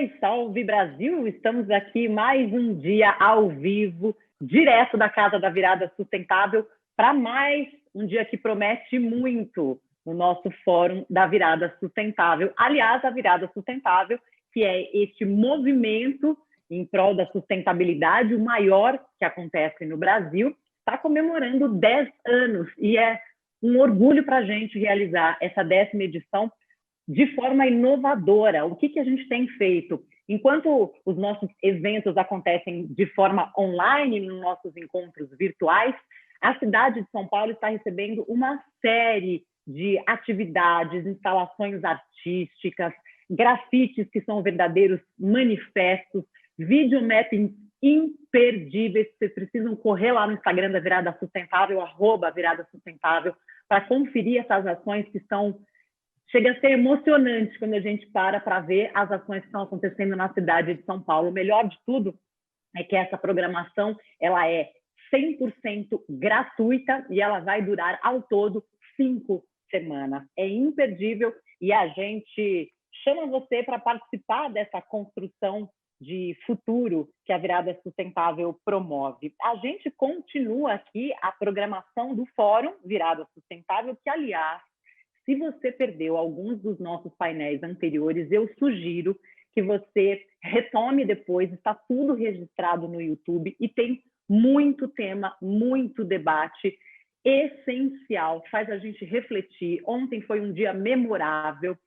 Oi, salve Brasil! Estamos aqui mais um dia ao vivo, direto da Casa da Virada Sustentável, para mais um dia que promete muito no nosso Fórum da Virada Sustentável. Aliás, a Virada Sustentável, que é este movimento em prol da sustentabilidade, o maior que acontece no Brasil, está comemorando 10 anos e é um orgulho para a gente realizar essa 10ª edição de forma inovadora. O que a gente tem feito? Enquanto os nossos eventos acontecem de forma online, nos nossos encontros virtuais, a cidade de São Paulo está recebendo uma série de atividades, instalações artísticas, grafites que são verdadeiros manifestos, videomappings imperdíveis. Vocês precisam correr lá no Instagram da Virada Sustentável, @Virada Sustentável, para conferir essas ações que são... Chega a ser emocionante quando a gente para ver as ações que estão acontecendo na cidade de São Paulo. O melhor de tudo é que essa programação ela é 100% gratuita e ela vai durar ao todo 5 semanas. É imperdível e a gente chama você para participar dessa construção de futuro que a Virada Sustentável promove. A gente continua aqui a programação do Fórum Virada Sustentável, que, aliás, se você perdeu alguns dos nossos painéis anteriores, eu sugiro que você retome depois, está tudo registrado no YouTube e tem muito tema, muito debate essencial, faz a gente refletir. Ontem foi um dia memorável,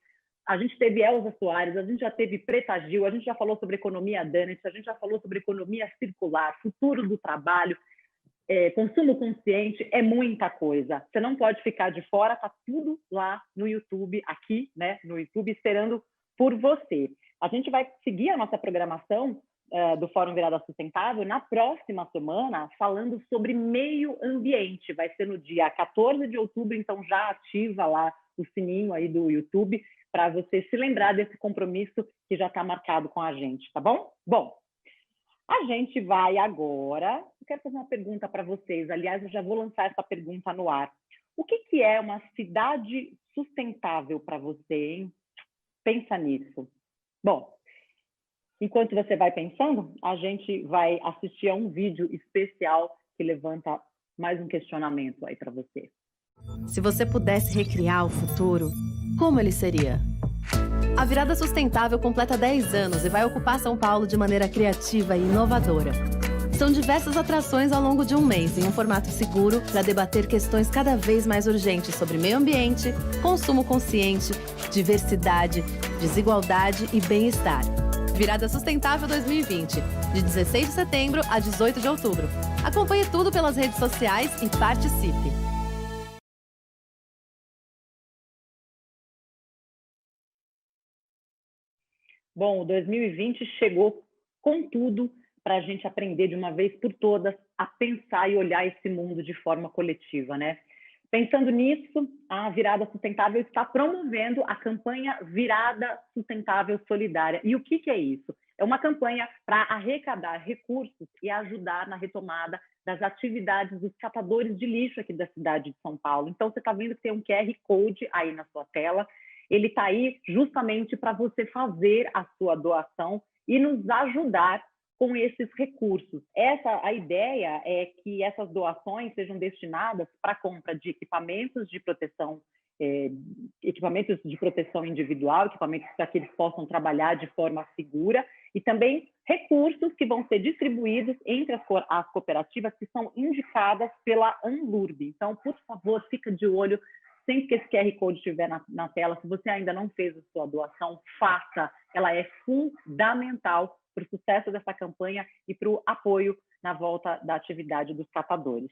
a gente teve Elza Soares, a gente já teve Preta Gil, a gente já falou sobre economia Dunnett, a gente já falou sobre economia circular, futuro do trabalho, consumo consciente, é muita coisa. Você não pode ficar de fora, está tudo lá no YouTube, aqui, né, no YouTube, esperando por você. A gente vai seguir a nossa programação do Fórum Virada Sustentável na próxima semana, falando sobre meio ambiente. Vai ser no dia 14 de outubro, então já ativa lá o sininho aí do YouTube para você se lembrar desse compromisso que já está marcado com a gente, tá bom? Bom, a gente vai agora... Eu quero fazer uma pergunta para vocês. Aliás, eu já vou lançar essa pergunta no ar. O que é uma cidade sustentável para você, hein? Pensa nisso. Bom, enquanto você vai pensando, a gente vai assistir a um vídeo especial que levanta mais um questionamento aí para você. Se você pudesse recriar o futuro, como ele seria? A Virada Sustentável completa 10 anos e vai ocupar São Paulo de maneira criativa e inovadora. São diversas atrações ao longo de um mês, em um formato seguro, para debater questões cada vez mais urgentes sobre meio ambiente, consumo consciente, diversidade, desigualdade e bem-estar. Virada Sustentável 2020, de 16 de setembro a 18 de outubro. Acompanhe tudo pelas redes sociais e participe! Bom, o 2020 chegou com tudo para a gente aprender de uma vez por todas a pensar e olhar esse mundo de forma coletiva, né? Pensando nisso, a Virada Sustentável está promovendo a campanha Virada Sustentável Solidária. E o que é isso? É uma campanha para arrecadar recursos e ajudar na retomada das atividades dos catadores de lixo aqui da cidade de São Paulo. Então, você está vendo que tem um QR Code aí na sua tela. Ele está aí justamente para você fazer a sua doação e nos ajudar com esses recursos. A ideia é que essas doações sejam destinadas para a compra de equipamentos de proteção individual, equipamentos para que eles possam trabalhar de forma segura e também recursos que vão ser distribuídos entre as cooperativas que são indicadas pela Anlurb. Então, por favor, fica de olho sempre que esse QR Code estiver na tela. Se você ainda não fez a sua doação, faça. Ela é fundamental para o sucesso dessa campanha e para o apoio na volta da atividade dos catadores.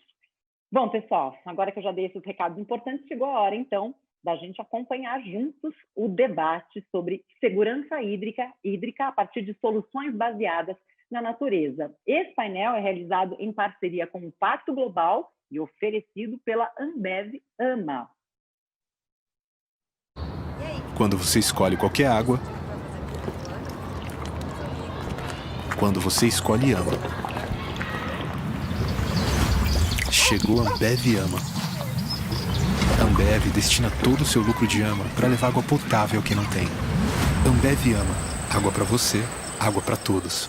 Bom, pessoal, agora que eu já dei esses recados importantes, chegou a hora, então, da gente acompanhar juntos o debate sobre segurança hídrica a partir de soluções baseadas na natureza. Esse painel é realizado em parceria com o Pacto Global e oferecido pela Ambev AMA. Quando você escolhe qualquer água, quando você escolhe AMA. Chegou a Ambev AMA. Ambev destina todo o seu lucro de AMA para levar água potável a quem não tem. Ambev AMA, Água para você, água para todos.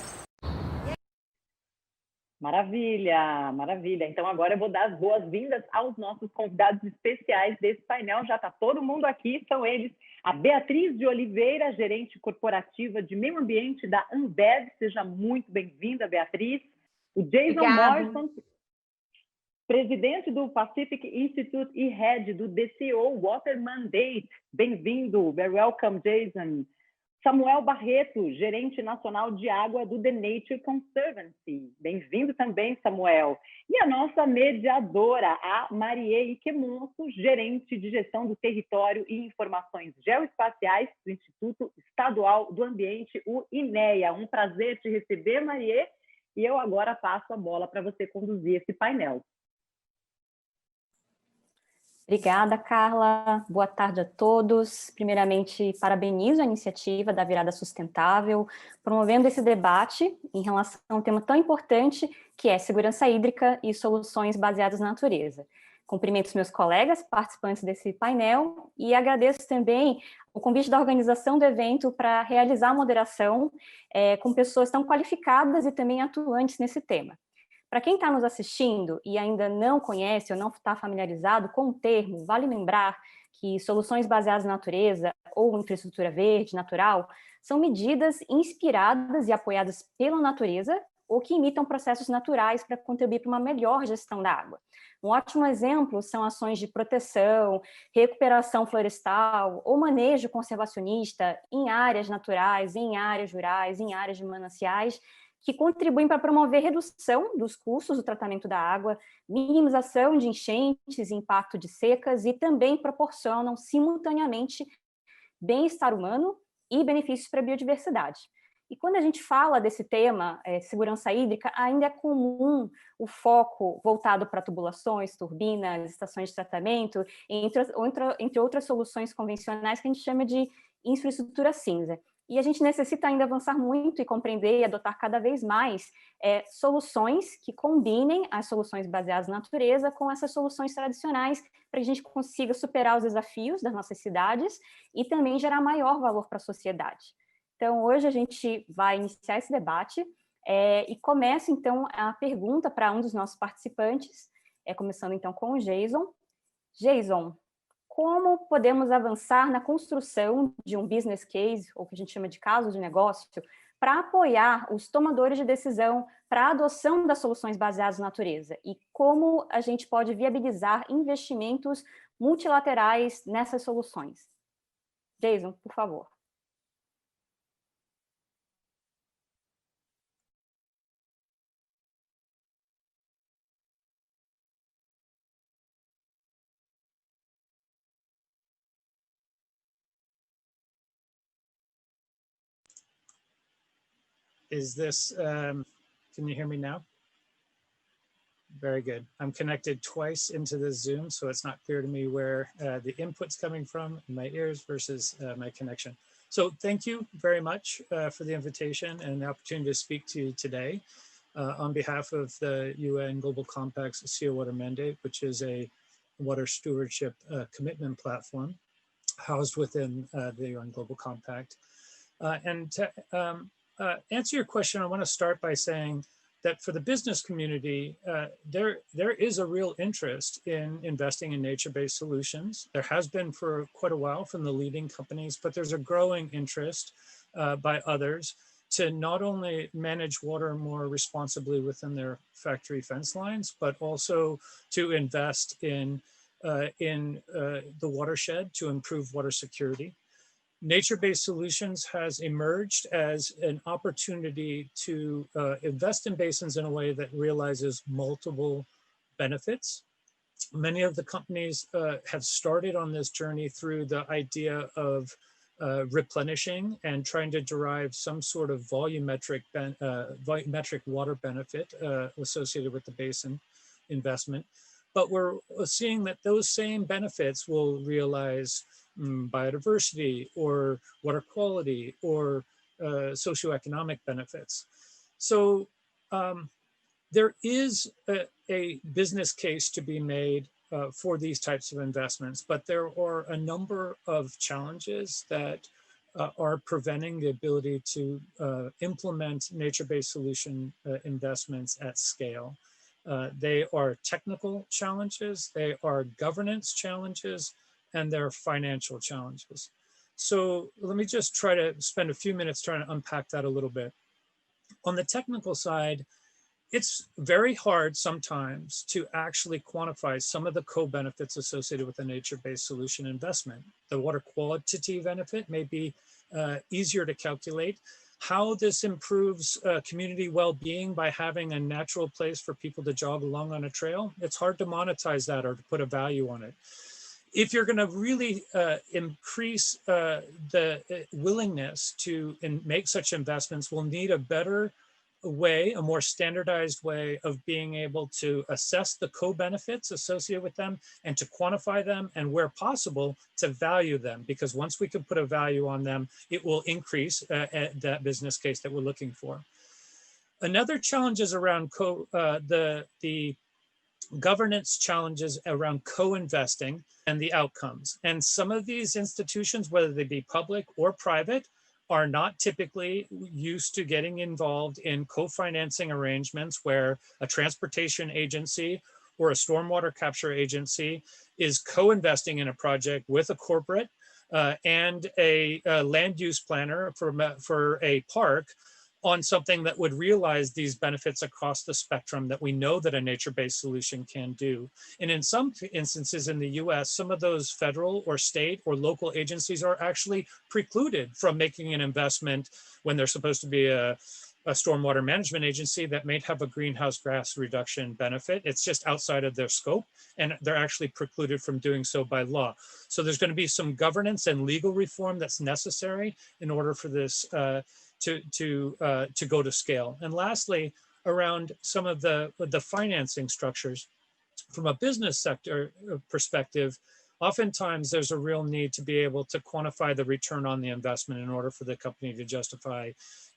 Maravilha, maravilha. Então agora eu vou dar as boas-vindas aos nossos convidados especiais desse painel. Já está todo mundo aqui, são eles. A Beatriz de Oliveira, gerente corporativa de meio ambiente da Ambev. Seja muito bem-vinda, Beatriz. O Jason Morrison, presidente do Pacific Institute e head do DCO Water Mandate. Bem-vindo, very welcome, Jason. Samuel Barreto, gerente nacional de água do The Nature Conservancy. Bem-vindo também, Samuel. E a nossa mediadora, a Marie Iquemonso, gerente de gestão do território e informações geoespaciais do Instituto Estadual do Ambiente, o INEA. Um prazer te receber, Marie, e eu agora passo a bola para você conduzir esse painel. Obrigada, Carla. Boa tarde a todos. Primeiramente, parabenizo a iniciativa da Virada Sustentável, promovendo esse debate em relação a um tema tão importante que é segurança hídrica e soluções baseadas na natureza. Cumprimento os meus colegas participantes desse painel e agradeço também o convite da organização do evento para realizar a moderação com pessoas tão qualificadas e também atuantes nesse tema. Para quem está nos assistindo e ainda não conhece ou não está familiarizado com o termo, vale lembrar que soluções baseadas na natureza ou infraestrutura verde, natural, são medidas inspiradas e apoiadas pela natureza ou que imitam processos naturais para contribuir para uma melhor gestão da água. Um ótimo exemplo são ações de proteção, recuperação florestal ou manejo conservacionista em áreas naturais, em áreas rurais, em áreas de mananciais, que contribuem para promover redução dos custos do tratamento da água, minimização de enchentes, impacto de secas e também proporcionam simultaneamente bem-estar humano e benefícios para a biodiversidade. E quando a gente fala desse tema, segurança hídrica, ainda é comum o foco voltado para tubulações, turbinas, estações de tratamento, entre outras soluções convencionais que a gente chama de infraestrutura cinza. E a gente necessita ainda avançar muito e compreender e adotar cada vez mais soluções que combinem as soluções baseadas na natureza com essas soluções tradicionais para que a gente consiga superar os desafios das nossas cidades e também gerar maior valor para a sociedade. Então, hoje a gente vai iniciar esse debate e começa, então, a pergunta para um dos nossos participantes, começando, então, com o Jason. Jason, como podemos avançar na construção de um business case, ou que a gente chama de caso de negócio, para apoiar os tomadores de decisão para a adoção das soluções baseadas na natureza? E como a gente pode viabilizar investimentos multilaterais nessas soluções? Jason, por favor. Is this, can you hear me now? Very good. I'm connected twice into the Zoom, so it's not clear to me where the input's coming from in my ears versus my connection. So thank you very much for the invitation and the opportunity to speak to you today on behalf of the UN Global Compact's Sea Water Mandate, which is a water stewardship commitment platform housed within the UN Global Compact. And to answer your question, I want to start by saying that for the business community, there is a real interest in investing in nature-based solutions. There has been for quite a while from the leading companies, but there's a growing interest by others to not only manage water more responsibly within their factory fence lines, but also to invest in the watershed to improve water security. Nature-based solutions has emerged as an opportunity to invest in basins in a way that realizes multiple benefits. Many of the companies have started on this journey through the idea of replenishing and trying to derive some sort of volumetric water benefit associated with the basin investment. But we're seeing that those same benefits will realize biodiversity or water quality or socioeconomic benefits. So there is a business case to be made for these types of investments, but there are a number of challenges that are preventing the ability to implement nature-based solution investments at scale. They are technical challenges, they are governance challenges, and they're financial challenges. So let me just try to spend a few minutes trying to unpack that a little bit. On the technical side, it's very hard sometimes to actually quantify some of the co-benefits associated with a nature-based solution investment. The water quality benefit may be easier to calculate. How this improves community well-being by having a natural place for people to jog along on a trail, it's hard to monetize that or to put a value on it. If you're going to really increase the willingness to make such investments, we'll need a better way, a more standardized way of being able to assess the co-benefits associated with them and to quantify them, and where possible to value them, because once we can put a value on them, it will increase that business case that we're looking for. Another challenge is around the governance challenges around co-investing and the outcomes. And some of these institutions, whether they be public or private, are not typically used to getting involved in co-financing arrangements where a transportation agency or a stormwater capture agency is co-investing in a project with a corporate and a land use planner for a park on something that would realize these benefits across the spectrum that we know that a nature-based solution can do. And in some instances in the US, some of those federal or state or local agencies are actually precluded from making an investment when they're supposed to be a stormwater management agency that may have a greenhouse gas reduction benefit. It's just outside of their scope, and they're actually precluded from doing so by law. So there's going to be some governance and legal reform that's necessary in order for this to go to scale. And lastly, around some of the financing structures, from a business sector perspective, oftentimes there's a real need to be able to quantify the return on the investment in order for the company to justify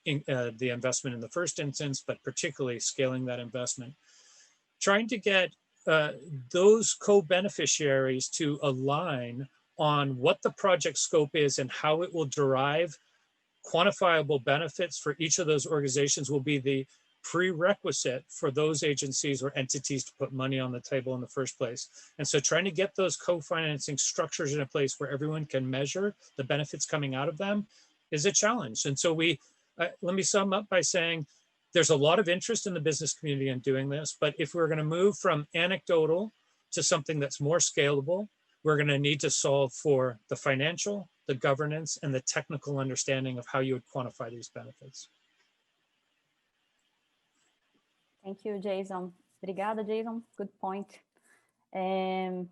the investment in the first instance, but particularly scaling that investment. Trying to get those co-beneficiaries to align on what the project scope is and how it will derive quantifiable benefits for each of those organizations will be the prerequisite for those agencies or entities to put money on the table in the first place. And so trying to get those co-financing structures in a place where everyone can measure the benefits coming out of them is a challenge. And so let me sum up by saying there's a lot of interest in the business community in doing this, but if we're going to move from anecdotal to something that's more scalable, we're going to need to solve for the financial, the governance, and the technical understanding of how you would quantify these benefits. Thank you, Jason. Obrigada, Jason. Good point. Bem,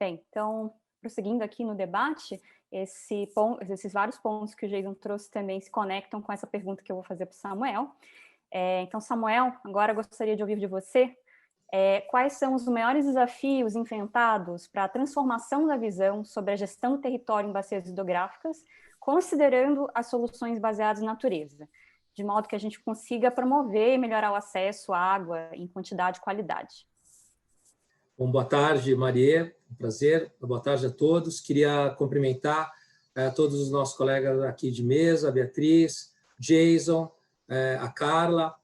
então, prosseguindo aqui no debate, esses vários pontos que o Jason trouxe também se conectam com essa pergunta que eu vou fazer para o Samuel. Então, Samuel, agora eu gostaria de ouvir de você quais são os maiores desafios enfrentados para a transformação da visão sobre a gestão do território em bacias hidrográficas, considerando as soluções baseadas na natureza, de modo que a gente consiga promover e melhorar o acesso à água em quantidade e qualidade. Bom, boa tarde, Maria. Um prazer. Boa tarde a todos. Queria cumprimentar todos os nossos colegas aqui de mesa, a Beatriz, Jason, a Carla,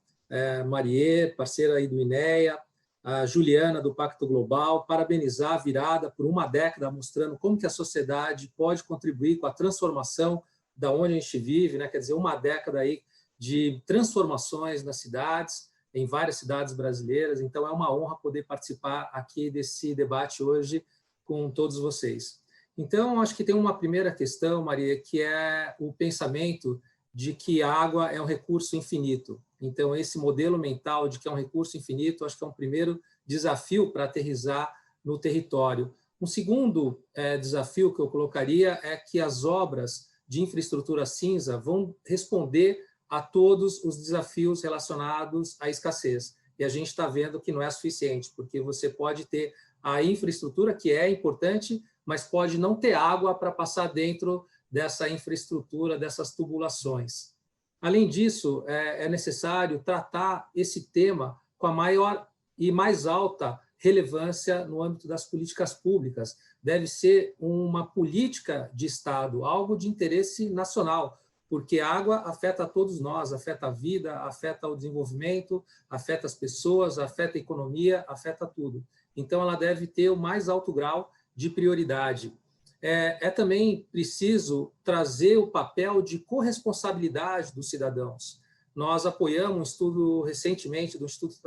Maria, parceira aí do INEA, a Juliana, do Pacto Global, parabenizar a virada por uma década, mostrando como que a sociedade pode contribuir com a transformação da onde a gente vive, né? Quer dizer, uma década aí de transformações nas cidades, em várias cidades brasileiras. Então, é uma honra poder participar aqui desse debate hoje com todos vocês. Então, acho que tem uma primeira questão, Maria, que é o pensamento de que a água é um recurso infinito. Então, esse modelo mental de que é um recurso infinito, acho que é um primeiro desafio para aterrissar no território. Um segundo desafio que eu colocaria é que as obras de infraestrutura cinza vão responder a todos os desafios relacionados à escassez. E a gente está vendo que não é suficiente, porque você pode ter a infraestrutura, que é importante, mas pode não ter água para passar dentro dessa infraestrutura, dessas tubulações. Além disso, é necessário tratar esse tema com a maior e mais alta relevância no âmbito das políticas públicas, deve ser uma política de Estado, algo de interesse nacional, porque a água afeta a todos nós, afeta a vida, afeta o desenvolvimento, afeta as pessoas, afeta a economia, afeta tudo. Então, ela deve ter o mais alto grau de prioridade. É também preciso trazer o papel de corresponsabilidade dos cidadãos. Nós apoiamos um estudo recentemente do Instituto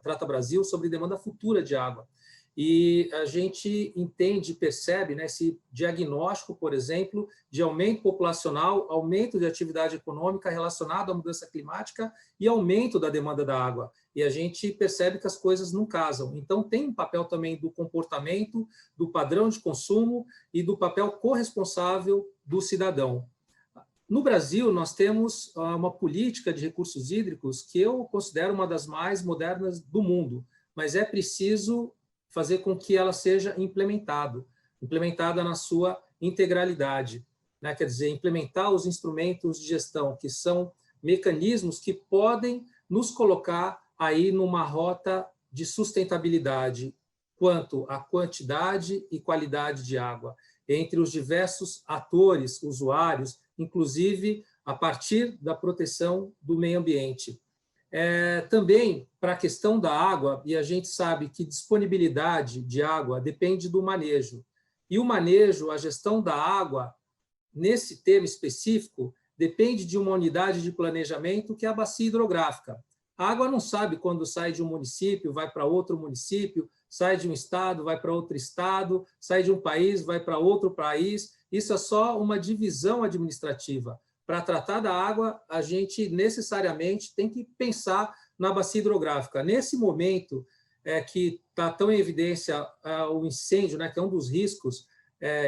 Trata Brasil sobre demanda futura de água. E a gente entende, percebe, né, esse diagnóstico, por exemplo, de aumento populacional, aumento de atividade econômica relacionado à mudança climática e aumento da demanda da água. E a gente percebe que as coisas não casam. Então, tem um papel também do comportamento, do padrão de consumo e do papel corresponsável do cidadão. No Brasil, nós temos uma política de recursos hídricos que eu considero uma das mais modernas do mundo, mas é preciso fazer com que ela seja implementada na sua integralidade, né? Quer dizer, implementar os instrumentos de gestão, que são mecanismos que podem nos colocar aí numa rota de sustentabilidade quanto à quantidade e qualidade de água, entre os diversos atores, usuários, inclusive a partir da proteção do meio ambiente. Também para a questão da água, e a gente sabe que disponibilidade de água depende do manejo. E o manejo, a gestão da água, nesse tema específico, depende de uma unidade de planejamento que é a bacia hidrográfica. A água não sabe quando sai de um município, vai para outro município, sai de um estado, vai para outro estado, sai de um país, vai para outro país. Isso é só uma divisão administrativa. Para tratar da água, a gente necessariamente tem que pensar na bacia hidrográfica. Nesse momento que está tão em evidência o incêndio, né, que é um dos riscos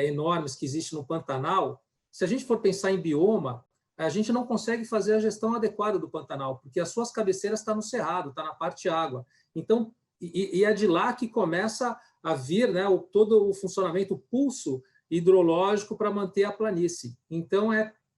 enormes que existe no Pantanal, se a gente for pensar em bioma, a gente não consegue fazer a gestão adequada do Pantanal, porque as suas cabeceiras estão no cerrado, está na parte água. Então, e é de lá que começa a vir, né, todo o funcionamento, o pulso hidrológico para manter a planície. Então,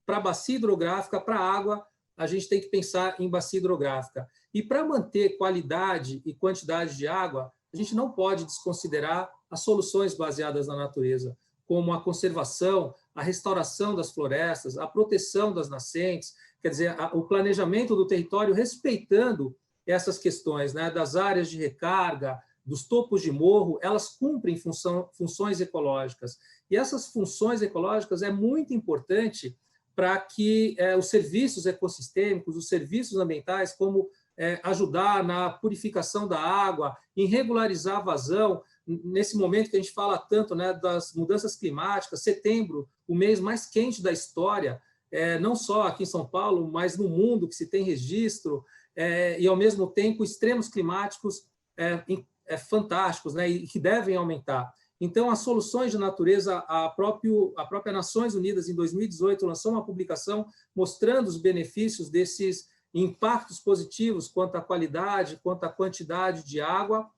para a bacia hidrográfica, para a água, a gente tem que pensar em bacia hidrográfica. E para manter qualidade e quantidade de água, a gente não pode desconsiderar as soluções baseadas na natureza, como a conservação, a restauração das florestas, a proteção das nascentes, quer dizer, o planejamento do território respeitando essas questões, né, das áreas de recarga, dos topos de morro, elas cumprem funções ecológicas. E essas funções ecológicas é muito importante para que os serviços ecossistêmicos, os serviços ambientais, como ajudar na purificação da água, em regularizar a vazão, nesse momento que a gente fala tanto, né, das mudanças climáticas, setembro, o mês mais quente da história, não só aqui em São Paulo, mas no mundo que se tem registro, e ao mesmo tempo extremos climáticos fantásticos, né, e que devem aumentar. Então, as soluções de natureza, a própria Nações Unidas, em 2018, lançou uma publicação mostrando os benefícios desses impactos positivos quanto à qualidade, quanto à quantidade de água.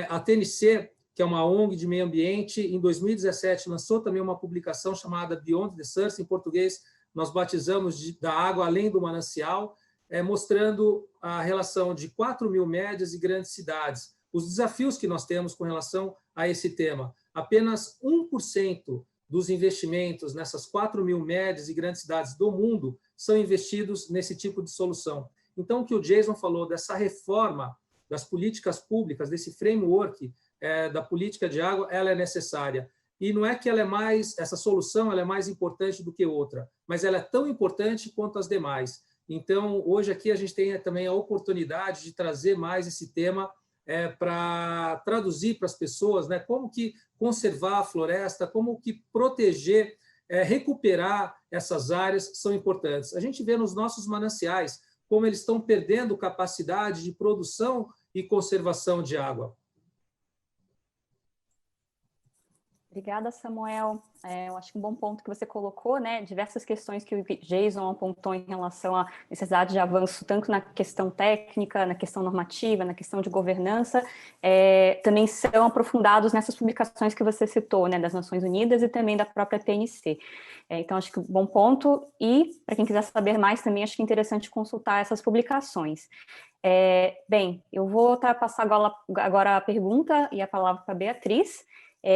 A TNC, que é uma ONG de meio ambiente, em 2017, lançou também uma publicação chamada Beyond the Source, em português, nós batizamos da água além do manancial, mostrando a relação de 4.000 médias e grandes cidades, os desafios que nós temos com relação a esse tema. Apenas 1% dos investimentos nessas 4.000 médias e grandes cidades do mundo são investidos nesse tipo de solução. Então, o que o Jason falou dessa reforma das políticas públicas, desse framework da política de água, ela é necessária. E não é que essa solução ela é mais importante do que outra, mas ela é tão importante quanto as demais. Então, hoje aqui a gente tem também a oportunidade de trazer mais esse tema para traduzir para as pessoas, né, como que conservar a floresta, como que proteger, recuperar essas áreas são importantes. A gente vê nos nossos mananciais como eles estão perdendo capacidade de produção e conservação de água. Obrigada, Samuel. Eu acho que um bom ponto que você colocou, né, diversas questões que o Jason apontou em relação à necessidade de avanço, tanto na questão técnica, na questão normativa, na questão de governança, também são aprofundados nessas publicações que você citou, né, das Nações Unidas e também da própria PNC. Então, acho que um bom ponto, e para quem quiser saber mais também, acho que é interessante consultar essas publicações. Bem, eu vou passar agora a pergunta e a palavra para a Beatriz.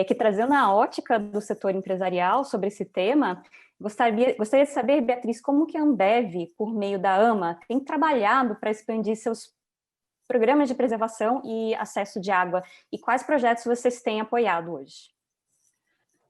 que trazendo a ótica do setor empresarial sobre esse tema, gostaria de saber, Beatriz, como que a Ambev, por meio da AMA, tem trabalhado para expandir seus programas de preservação e acesso de água, e quais projetos vocês têm apoiado hoje?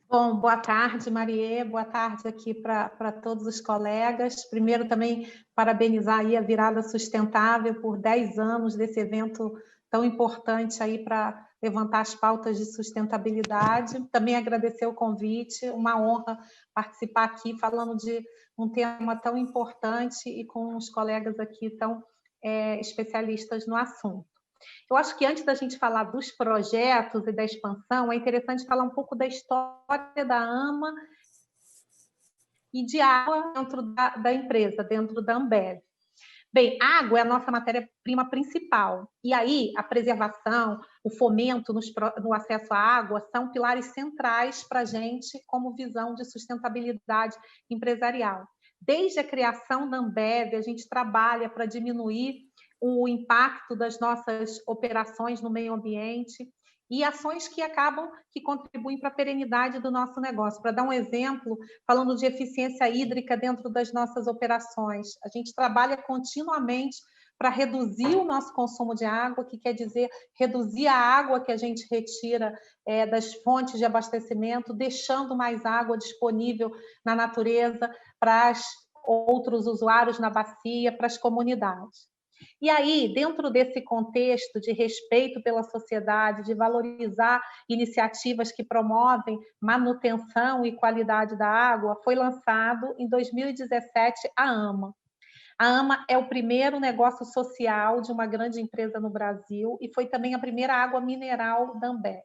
Bom, boa tarde, Marie, boa tarde aqui para todos os colegas. Primeiro, também, parabenizar aí a Virada Sustentável por 10 anos desse evento tão importante aí para levantar as pautas de sustentabilidade. Também agradecer o convite, uma honra participar aqui falando de um tema tão importante e com os colegas aqui tão especialistas no assunto. Eu acho que antes da gente falar dos projetos e da expansão, é interessante falar um pouco da história da AMA e de água dentro da empresa, dentro da Ambev. Bem, água é a nossa matéria-prima principal. E aí, a preservação, o fomento no acesso à água são pilares centrais para a gente como visão de sustentabilidade empresarial. Desde a criação da Ambev, a gente trabalha para diminuir o impacto das nossas operações no meio ambiente e ações que contribuem para a perenidade do nosso negócio. Para dar um exemplo, falando de eficiência hídrica dentro das nossas operações, a gente trabalha continuamente para reduzir o nosso consumo de água, que quer dizer reduzir a água que a gente retira das fontes de abastecimento, deixando mais água disponível na natureza para outros usuários na bacia, para as comunidades. E aí, dentro desse contexto de respeito pela sociedade, de valorizar iniciativas que promovem manutenção e qualidade da água, foi lançado em 2017 a AMA. A AMA é o primeiro negócio social de uma grande empresa no Brasil e foi também a primeira água mineral da Ambev.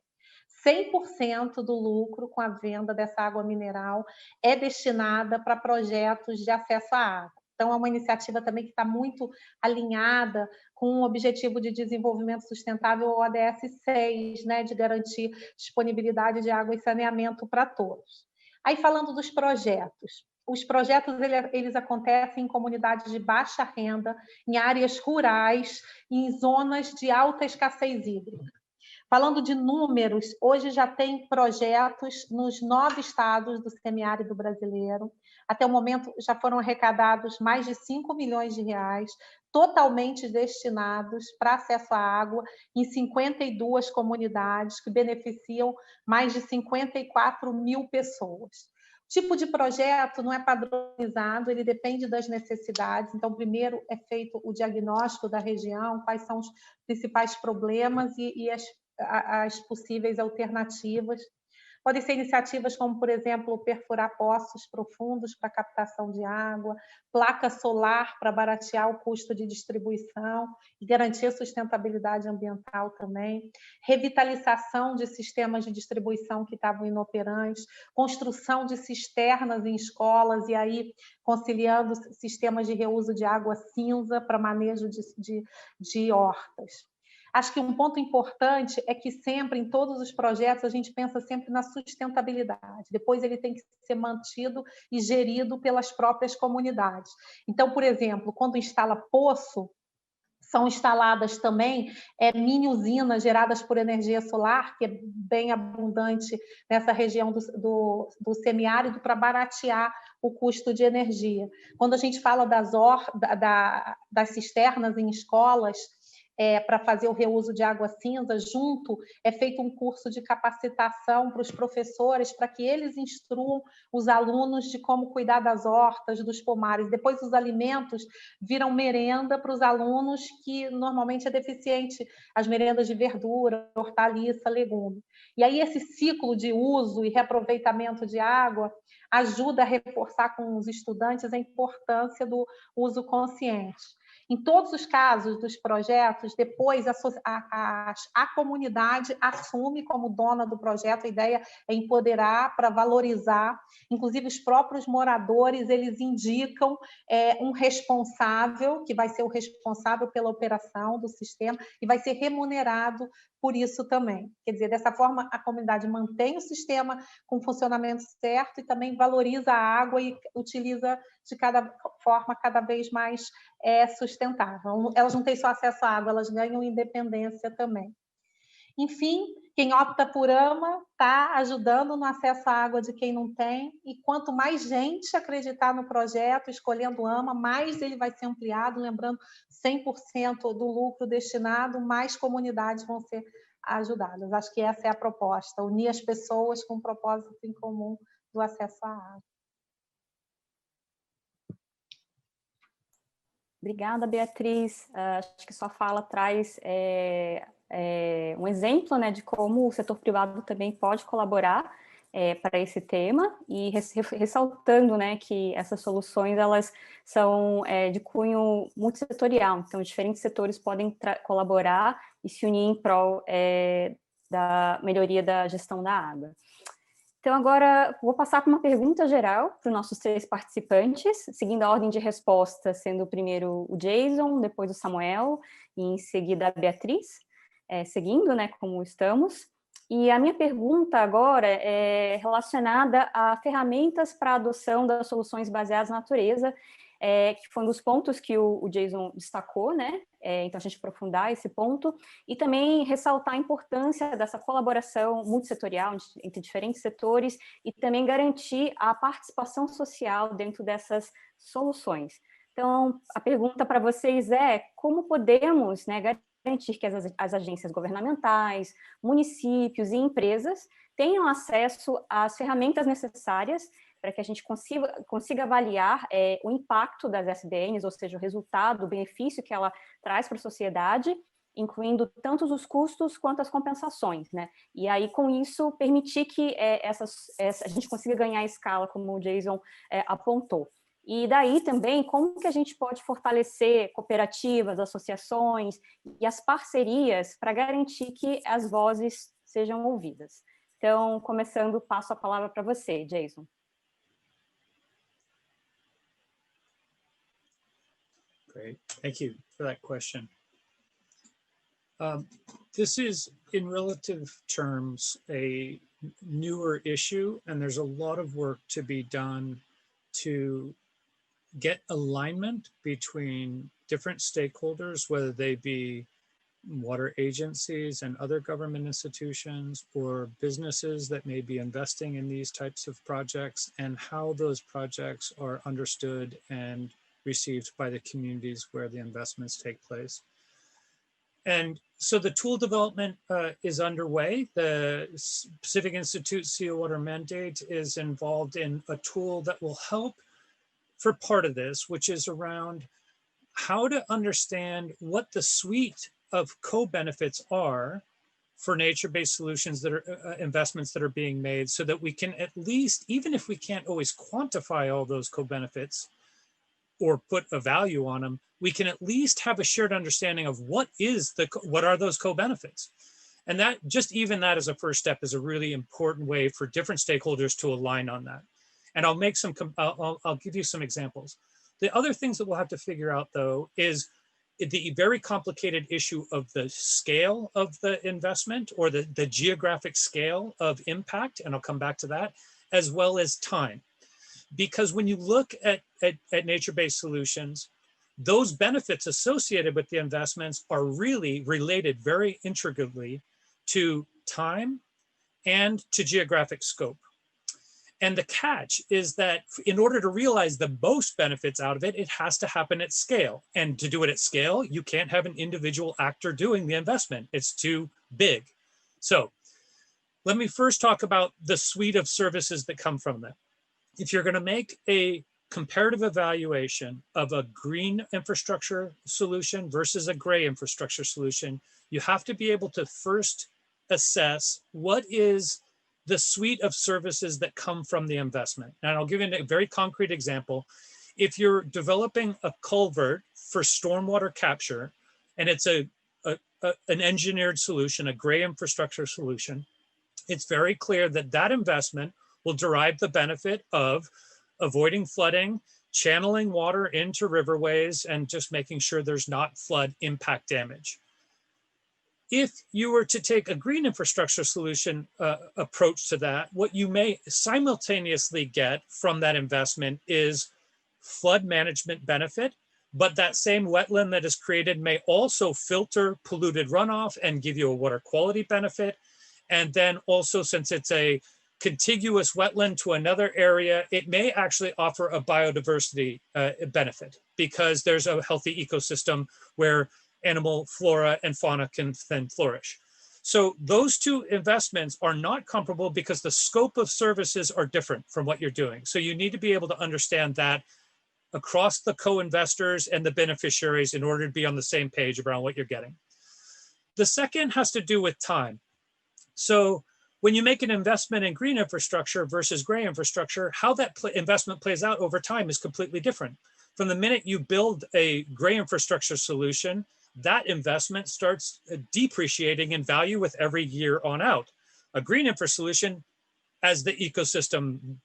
100% do lucro com a venda dessa água mineral é destinada para projetos de acesso à água. Então, é uma iniciativa também que está muito alinhada com o Objetivo de Desenvolvimento Sustentável, o ODS 6, né, de garantir disponibilidade de água e saneamento para todos. Aí, falando dos projetos. Os projetos eles acontecem em comunidades de baixa renda, em áreas rurais, em zonas de alta escassez hídrica. Falando de números, hoje já tem projetos nos 9 estados do semiárido brasileiro. Até o momento já foram arrecadados mais de 5 milhões de reais, totalmente destinados para acesso à água em 52 comunidades que beneficiam mais de 54 mil pessoas. O tipo de projeto não é padronizado, ele depende das necessidades. Então, primeiro é feito o diagnóstico da região, quais são os principais problemas e as possíveis alternativas. Podem ser iniciativas como, por exemplo, perfurar poços profundos para captação de água, placa solar para baratear o custo de distribuição e garantir a sustentabilidade ambiental também, revitalização de sistemas de distribuição que estavam inoperantes, construção de cisternas em escolas e aí conciliando sistemas de reuso de água cinza para manejo de hortas. Acho que um ponto importante é que sempre, em todos os projetos, a gente pensa sempre na sustentabilidade. Depois ele tem que ser mantido e gerido pelas próprias comunidades. Então, por exemplo, quando instala poço, são instaladas também mini usinas geradas por energia solar, que é bem abundante nessa região do semiárido, para baratear o custo de energia. Quando a gente fala das cisternas em escolas, para fazer o reuso de água cinza, junto é feito um curso de capacitação para os professores, para que eles instruam os alunos de como cuidar das hortas, dos pomares. Depois os alimentos viram merenda para os alunos que normalmente é deficiente, as merendas de verdura, hortaliça, legume. E aí esse ciclo de uso e reaproveitamento de água ajuda a reforçar com os estudantes a importância do uso consciente. Em todos os casos dos projetos, depois a comunidade assume como dona do projeto, a ideia é empoderar para valorizar, inclusive os próprios moradores, eles indicam um responsável, que vai ser o responsável pela operação do sistema e vai ser remunerado por isso também. Quer dizer, dessa forma, a comunidade mantém o sistema com funcionamento certo e também valoriza a água e utiliza de cada forma cada vez mais sustentável. Elas não têm só acesso à água, elas ganham independência também. Enfim, Quem opta por AMA está ajudando no acesso à água de quem não tem, e quanto mais gente acreditar no projeto, escolhendo AMA, mais ele vai ser ampliado, lembrando, 100% do lucro destinado, mais comunidades vão ser ajudadas. Acho que essa é a proposta, unir as pessoas com um propósito em comum do acesso à água. Obrigada, Beatriz. Acho que sua fala traz um exemplo, né, de como o setor privado também pode colaborar para esse tema, e ressaltando, né, que essas soluções elas são de cunho multissetorial, então diferentes setores podem colaborar e se unir em prol da melhoria da gestão da água. Então, agora vou passar para uma pergunta geral para os nossos 3 participantes, seguindo a ordem de resposta, sendo o primeiro o Jason, depois o Samuel, e em seguida a Beatriz, seguindo, né, como estamos. E a minha pergunta agora é relacionada a ferramentas para a adoção das soluções baseadas na natureza, que foi um dos pontos que o Jason destacou, né? Então, a gente aprofundar esse ponto e também ressaltar a importância dessa colaboração multissetorial entre diferentes setores e também garantir a participação social dentro dessas soluções. Então, a pergunta para vocês é como podemos, né, garantir que as agências governamentais, municípios e empresas tenham acesso às ferramentas necessárias para que a gente consiga avaliar o impacto das SDNs, ou seja, o resultado, o benefício que ela traz para a sociedade, incluindo tanto os custos quanto as compensações, né? E aí, com isso, permitir que a gente consiga ganhar escala, como o Jason apontou. E daí também, como que a gente pode fortalecer cooperativas, associações e as parcerias para garantir que as vozes sejam ouvidas. Então, começando, passo a palavra para você, Jason. Great, thank you for that question. This is, in relative terms, a newer issue, and there's a lot of work to be done to get alignment between different stakeholders, whether they be water agencies and other government institutions or businesses that may be investing in these types of projects, and how those projects are understood and received by the communities where the investments take place. And so the tool development is underway. The Pacific Institute Sea Water Mandate is involved in a tool that will help for part of this, which is around how to understand what the suite of co-benefits are for nature-based solutions that are investments that are being made, so that we can at least, even if we can't always quantify all those co-benefits or put a value on them, we can at least have a shared understanding of what are those co-benefits. And that, just even that as a first step, is a really important way for different stakeholders to align on that. And I'll give you some examples. The other things that we'll have to figure out, though, is the very complicated issue of the scale of the investment, or the geographic scale of impact, and I'll come back to that, as well as time. Because when you look at nature-based solutions, those benefits associated with the investments are really related very intricately to time and to geographic scope. And the catch is that in order to realize the most benefits out of it, it has to happen at scale. And to do it at scale, you can't have an individual actor doing the investment. It's too big. So let me first talk about the suite of services that come from that. If you're going to make a comparative evaluation of a green infrastructure solution versus a gray infrastructure solution, you have to be able to first assess what is the suite of services that come from the investment. And I'll give you a very concrete example. If you're developing a culvert for stormwater capture, and it's an engineered solution, a gray infrastructure solution, it's very clear that that investment will derive the benefit of avoiding flooding, channeling water into riverways, and just making sure there's not flood impact damage. If you were to take a green infrastructure solution approach to that, what you may simultaneously get from that investment is flood management benefit, but that same wetland that is created may also filter polluted runoff and give you a water quality benefit. And then also, since it's a contiguous wetland to another area, it may actually offer a biodiversity benefit because there's a healthy ecosystem where animal flora and fauna can then flourish. So those two investments are not comparable because the scope of services are different from what you're doing. So you need to be able to understand that across the co-investors and the beneficiaries in order to be on the same page around what you're getting. The second has to do with time. So when you make an investment in green infrastructure versus gray infrastructure, how that investment plays out over time is completely different. From the minute you build a gray infrastructure solution, that investment starts depreciating in value with every year on out. A green infra solution, as the ecosystem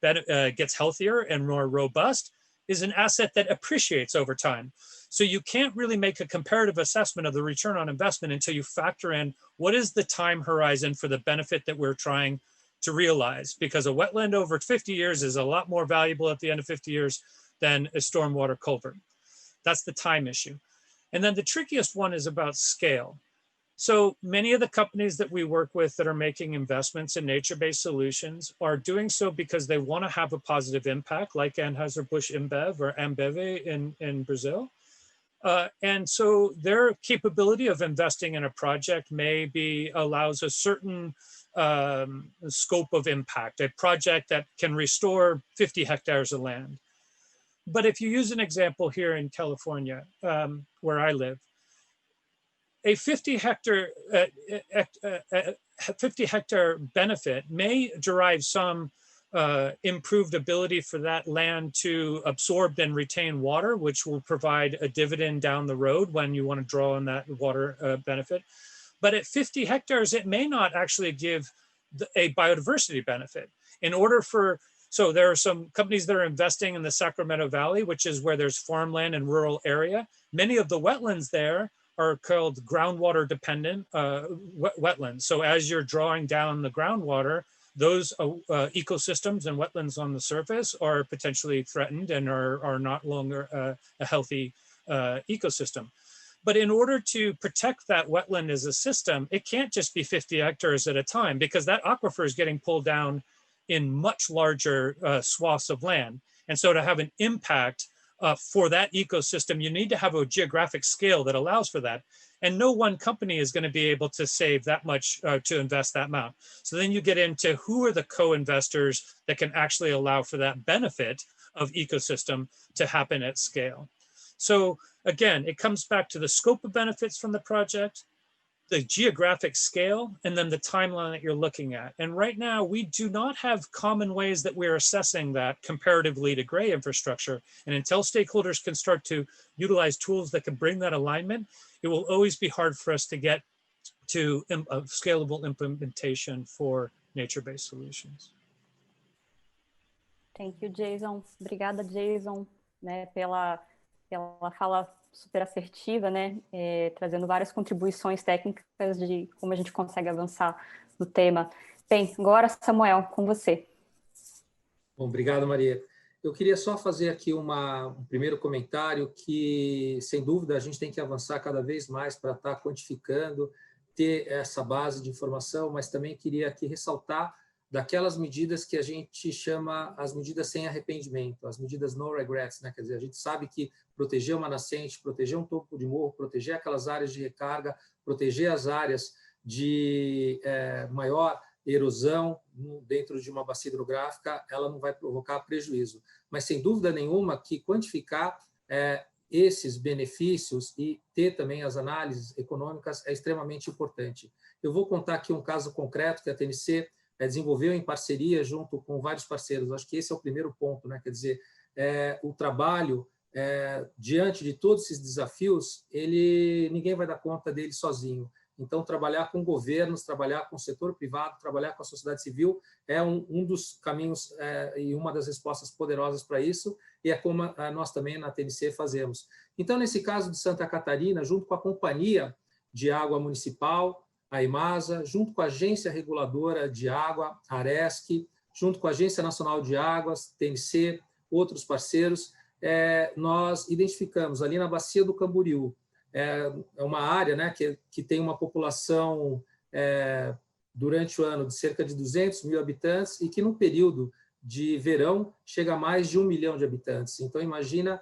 gets healthier and more robust, is an asset that appreciates over time. So you can't really make a comparative assessment of the return on investment until you factor in what is the time horizon for the benefit that we're trying to realize, because a wetland over 50 years is a lot more valuable at the end of 50 years than a stormwater culvert. That's the time issue. And then the trickiest one is about scale. So many of the companies that we work with that are making investments in nature-based solutions are doing so because they want to have a positive impact, like Anheuser-Busch InBev or Ambev in Brazil. And so their capability of investing in a project maybe allows a certain scope of impact, a project that can restore 50 hectares of land. But if you use an example here in California, where I live, a 50 hectare benefit may derive some improved ability for that land to absorb and retain water, which will provide a dividend down the road when you want to draw on that water benefit. But at 50 hectares, it may not actually give a biodiversity benefit. In order for, so there are some companies that are investing in the Sacramento Valley, which is where there's farmland and rural area. Many of the wetlands there are called groundwater dependent wetlands. So as you're drawing down the groundwater, those ecosystems and wetlands on the surface are potentially threatened and are not longer a healthy ecosystem. But in order to protect that wetland as a system, it can't just be 50 hectares at a time, because that aquifer is getting pulled down in much larger swaths of land. And so to have an impact for that ecosystem, you need to have a geographic scale that allows for that. And no one company is going to be able to save that much to invest that amount. So then you get into who are the co-investors that can actually allow for that benefit of ecosystem to happen at scale. So again, it comes back to the scope of benefits from the project, the geographic scale, and then the timeline that you're looking at. And right now, we do not have common ways that we're assessing that comparatively to gray infrastructure. And until stakeholders can start to utilize tools that can bring that alignment, it will always be hard for us to get to a scalable implementation for nature-based solutions. Thank you, Jason. Obrigada, Jason, né, pela fala super assertiva, né, trazendo várias contribuições técnicas de como a gente consegue avançar no tema. Bem, agora, Samuel, com você. Bom, obrigado, Maria. Eu queria só fazer aqui um primeiro comentário que, sem dúvida, a gente tem que avançar cada vez mais para estar quantificando, ter essa base de informação, mas também queria aqui ressaltar daquelas medidas que a gente chama as medidas sem arrependimento, as medidas no regrets, né? Quer dizer, a gente sabe que proteger uma nascente, proteger um topo de morro, proteger aquelas áreas de recarga, proteger as áreas de maior erosão dentro de uma bacia hidrográfica, ela não vai provocar prejuízo. Mas, sem dúvida nenhuma, que quantificar esses benefícios e ter também as análises econômicas é extremamente importante. Eu vou contar aqui um caso concreto que a TNC desenvolveu em parceria junto com vários parceiros. Acho que esse é o primeiro ponto, né? Quer dizer, o trabalho, diante de todos esses desafios, ninguém vai dar conta dele sozinho. Então, trabalhar com governos, trabalhar com o setor privado, trabalhar com a sociedade civil é um dos caminhos e uma das respostas poderosas para isso, e é como nós também na TNC fazemos. Então, nesse caso de Santa Catarina, junto com a Companhia de Água Municipal, a EMASA, junto com a Agência Reguladora de Água, a ARESC, junto com a Agência Nacional de Águas, TNC, outros parceiros, nós identificamos ali na Bacia do Camboriú, é uma área, né, que tem uma população durante o ano de cerca de 200 mil habitantes e que no período de verão chega a mais de 1 milhão de habitantes. Então, imagina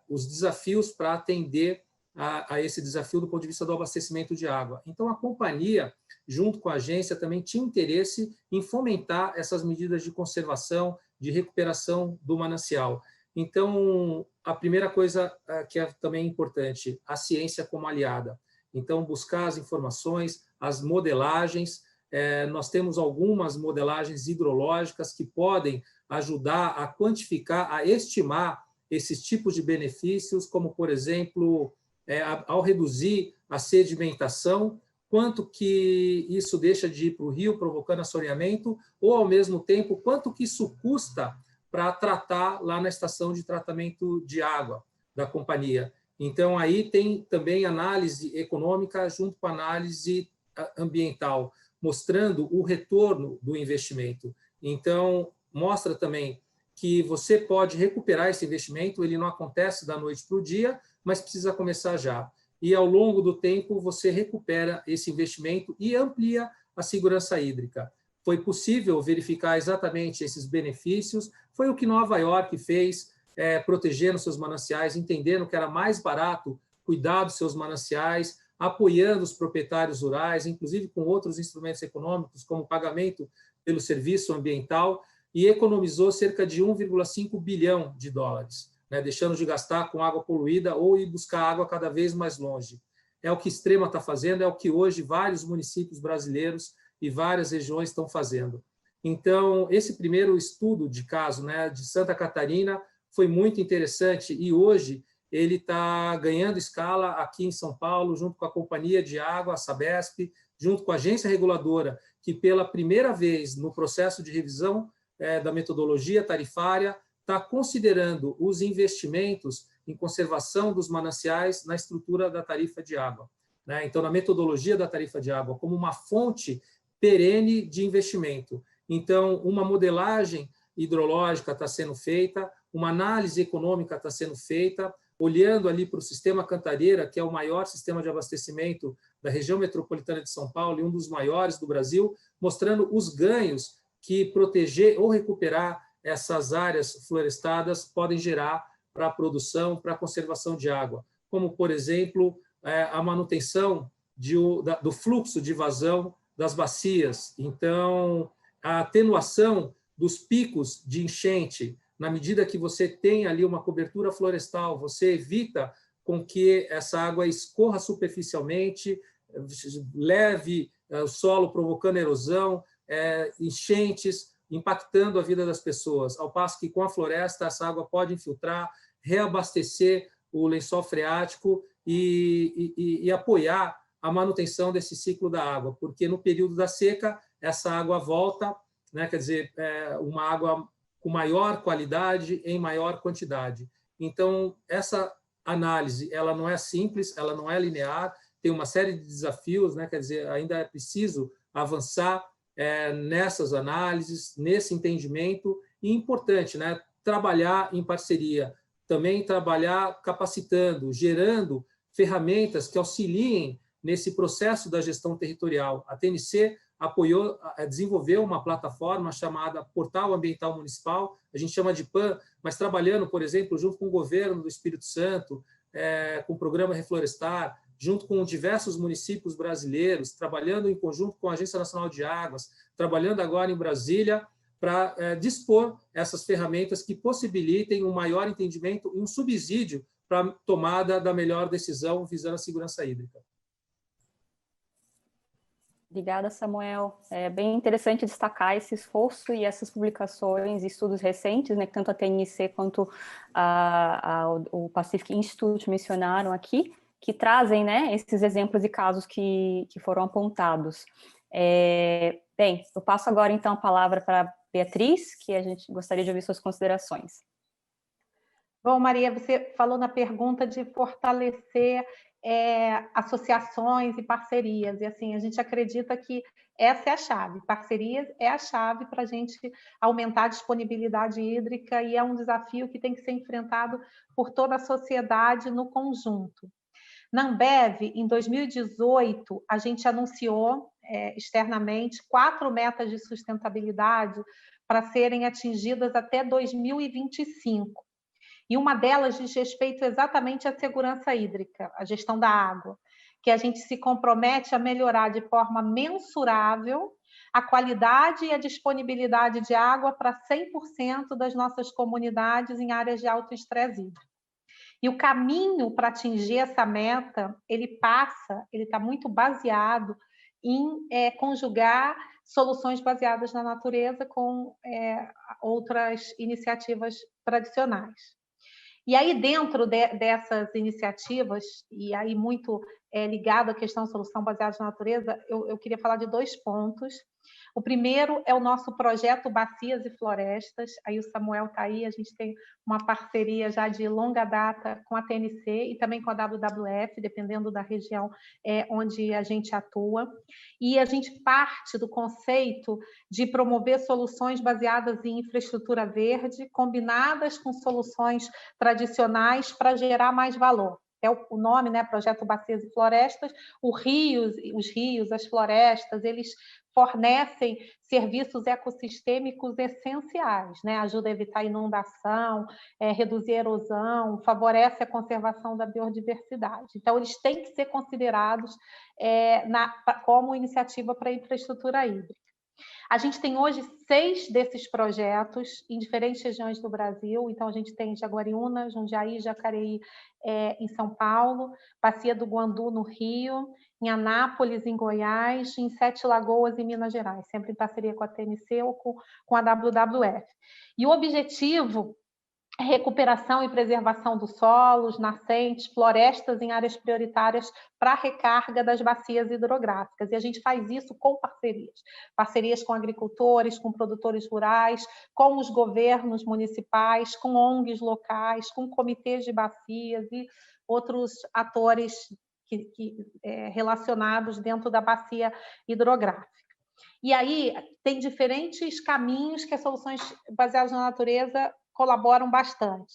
os desafios para atender a esse desafio do ponto de vista do abastecimento de água. Então, a companhia, junto com a agência, também tinha interesse em fomentar essas medidas de conservação, de recuperação do manancial. Então, a primeira coisa que é também importante, a ciência como aliada. Então, buscar as informações, as modelagens. Nós temos algumas modelagens hidrológicas que podem ajudar a quantificar, a estimar esses tipos de benefícios, como, por exemplo, ao reduzir a sedimentação, quanto que isso deixa de ir para o rio, provocando assoreamento, ou, ao mesmo tempo, quanto que isso custa para tratar lá na estação de tratamento de água da companhia. Então, aí tem também análise econômica junto com análise ambiental, mostrando o retorno do investimento. Então, mostra também que você pode recuperar esse investimento, ele não acontece da noite para o dia, mas precisa começar já. E, ao longo do tempo, você recupera esse investimento e amplia a segurança hídrica. Foi possível verificar exatamente esses benefícios, foi o que Nova York fez, protegendo seus mananciais, entendendo que era mais barato cuidar dos seus mananciais, apoiando os proprietários rurais, inclusive com outros instrumentos econômicos, como pagamento pelo serviço ambiental, e economizou cerca de 1,5 bilhão de dólares, né, deixando de gastar com água poluída ou ir buscar água cada vez mais longe. É o que Extrema está fazendo, é o que hoje vários municípios brasileiros e várias regiões estão fazendo. Então, esse primeiro estudo de caso, né, de Santa Catarina foi muito interessante e hoje ele está ganhando escala aqui em São Paulo, junto com a Companhia de Água, a Sabesp, junto com a agência reguladora, que pela primeira vez no processo de revisão da metodologia tarifária está considerando os investimentos em conservação dos mananciais na estrutura da tarifa de água, né? Então, na metodologia da tarifa de água, como uma fonte perene de investimento. Então, uma modelagem hidrológica está sendo feita, uma análise econômica está sendo feita, olhando ali para o sistema Cantareira, que é o maior sistema de abastecimento da região metropolitana de São Paulo e um dos maiores do Brasil, mostrando os ganhos que proteger ou recuperar essas áreas florestadas podem gerar para a produção, para a conservação de água, como, por exemplo, a manutenção do fluxo de vazão das bacias. Então, a atenuação dos picos de enchente, na medida que você tem ali uma cobertura florestal, você evita com que essa água escorra superficialmente, leve o solo, provocando erosão, enchentes, impactando a vida das pessoas, ao passo que com a floresta essa água pode infiltrar, reabastecer o lençol freático e apoiar a manutenção desse ciclo da água, porque no período da seca essa água volta, né, quer dizer, uma água com maior qualidade em maior quantidade. Então, essa análise ela não é simples, ela não é linear, tem uma série de desafios, né, quer dizer, ainda é preciso avançar nessas análises, nesse entendimento, e importante, né, trabalhar em parceria, também trabalhar capacitando, gerando ferramentas que auxiliem nesse processo da gestão territorial. A TNC desenvolveu uma plataforma chamada Portal Ambiental Municipal, a gente chama de PAN, mas trabalhando, por exemplo, junto com o governo do Espírito Santo, com o programa Reflorestar, junto com diversos municípios brasileiros, trabalhando em conjunto com a Agência Nacional de Águas, trabalhando agora em Brasília, para dispor essas ferramentas que possibilitem um maior entendimento e um subsídio para a tomada da melhor decisão visando a segurança hídrica. Obrigada, Samuel. É bem interessante destacar esse esforço e essas publicações e estudos recentes, né, que tanto a TNC quanto o Pacific Institute mencionaram aqui, que trazem, né, esses exemplos e casos que foram apontados. Bem, eu passo agora, então, a palavra para a Beatriz, que a gente gostaria de ouvir suas considerações. Bom, Maria, você falou na pergunta de fortalecer associações e parcerias, e assim, a gente acredita que essa é a chave, parcerias é a chave para a gente aumentar a disponibilidade hídrica, e é um desafio que tem que ser enfrentado por toda a sociedade no conjunto. Na Ambev, em 2018, a gente anunciou externamente 4 metas de sustentabilidade para serem atingidas até 2025. E uma delas diz respeito exatamente à segurança hídrica, à gestão da água, que a gente se compromete a melhorar de forma mensurável a qualidade e a disponibilidade de água para 100% das nossas comunidades em áreas de alto estresse hídrico. E o caminho para atingir essa meta, ele está muito baseado em conjugar soluções baseadas na natureza com outras iniciativas tradicionais. E aí, dentro dessas iniciativas, e aí muito ligado à questão de solução baseada na natureza, eu queria falar de 2 pontos. O primeiro é o nosso projeto Bacias e Florestas. Aí o Samuel está aí, a gente tem uma parceria já de longa data com a TNC e também com a WWF, dependendo da região onde a gente atua. E a gente parte do conceito de promover soluções baseadas em infraestrutura verde, combinadas com soluções tradicionais para gerar mais valor. É o nome, né? Projeto Bacias e Florestas. Os rios, as florestas, eles fornecem serviços ecossistêmicos essenciais, né? Ajuda a evitar inundação, reduzir a erosão, favorece a conservação da biodiversidade. Então, eles têm que ser considerados como iniciativa para a infraestrutura hídrica. A gente tem hoje 6 desses projetos em diferentes regiões do Brasil. Então, a gente tem Jaguariúna, Jundiaí, Jacareí em São Paulo, Bacia do Guandu, no Rio, em Anápolis, em Goiás, em 7 Lagoas, em Minas Gerais, sempre em parceria com a TNC ou com a WWF. E o objetivo é recuperação e preservação dos solos, nascentes, florestas em áreas prioritárias para a recarga das bacias hidrográficas. E a gente faz isso com parcerias com agricultores, com produtores rurais, com os governos municipais, com ONGs locais, com comitês de bacias e outros atores relacionados dentro da bacia hidrográfica. E aí tem diferentes caminhos que as soluções baseadas na natureza colaboram bastante.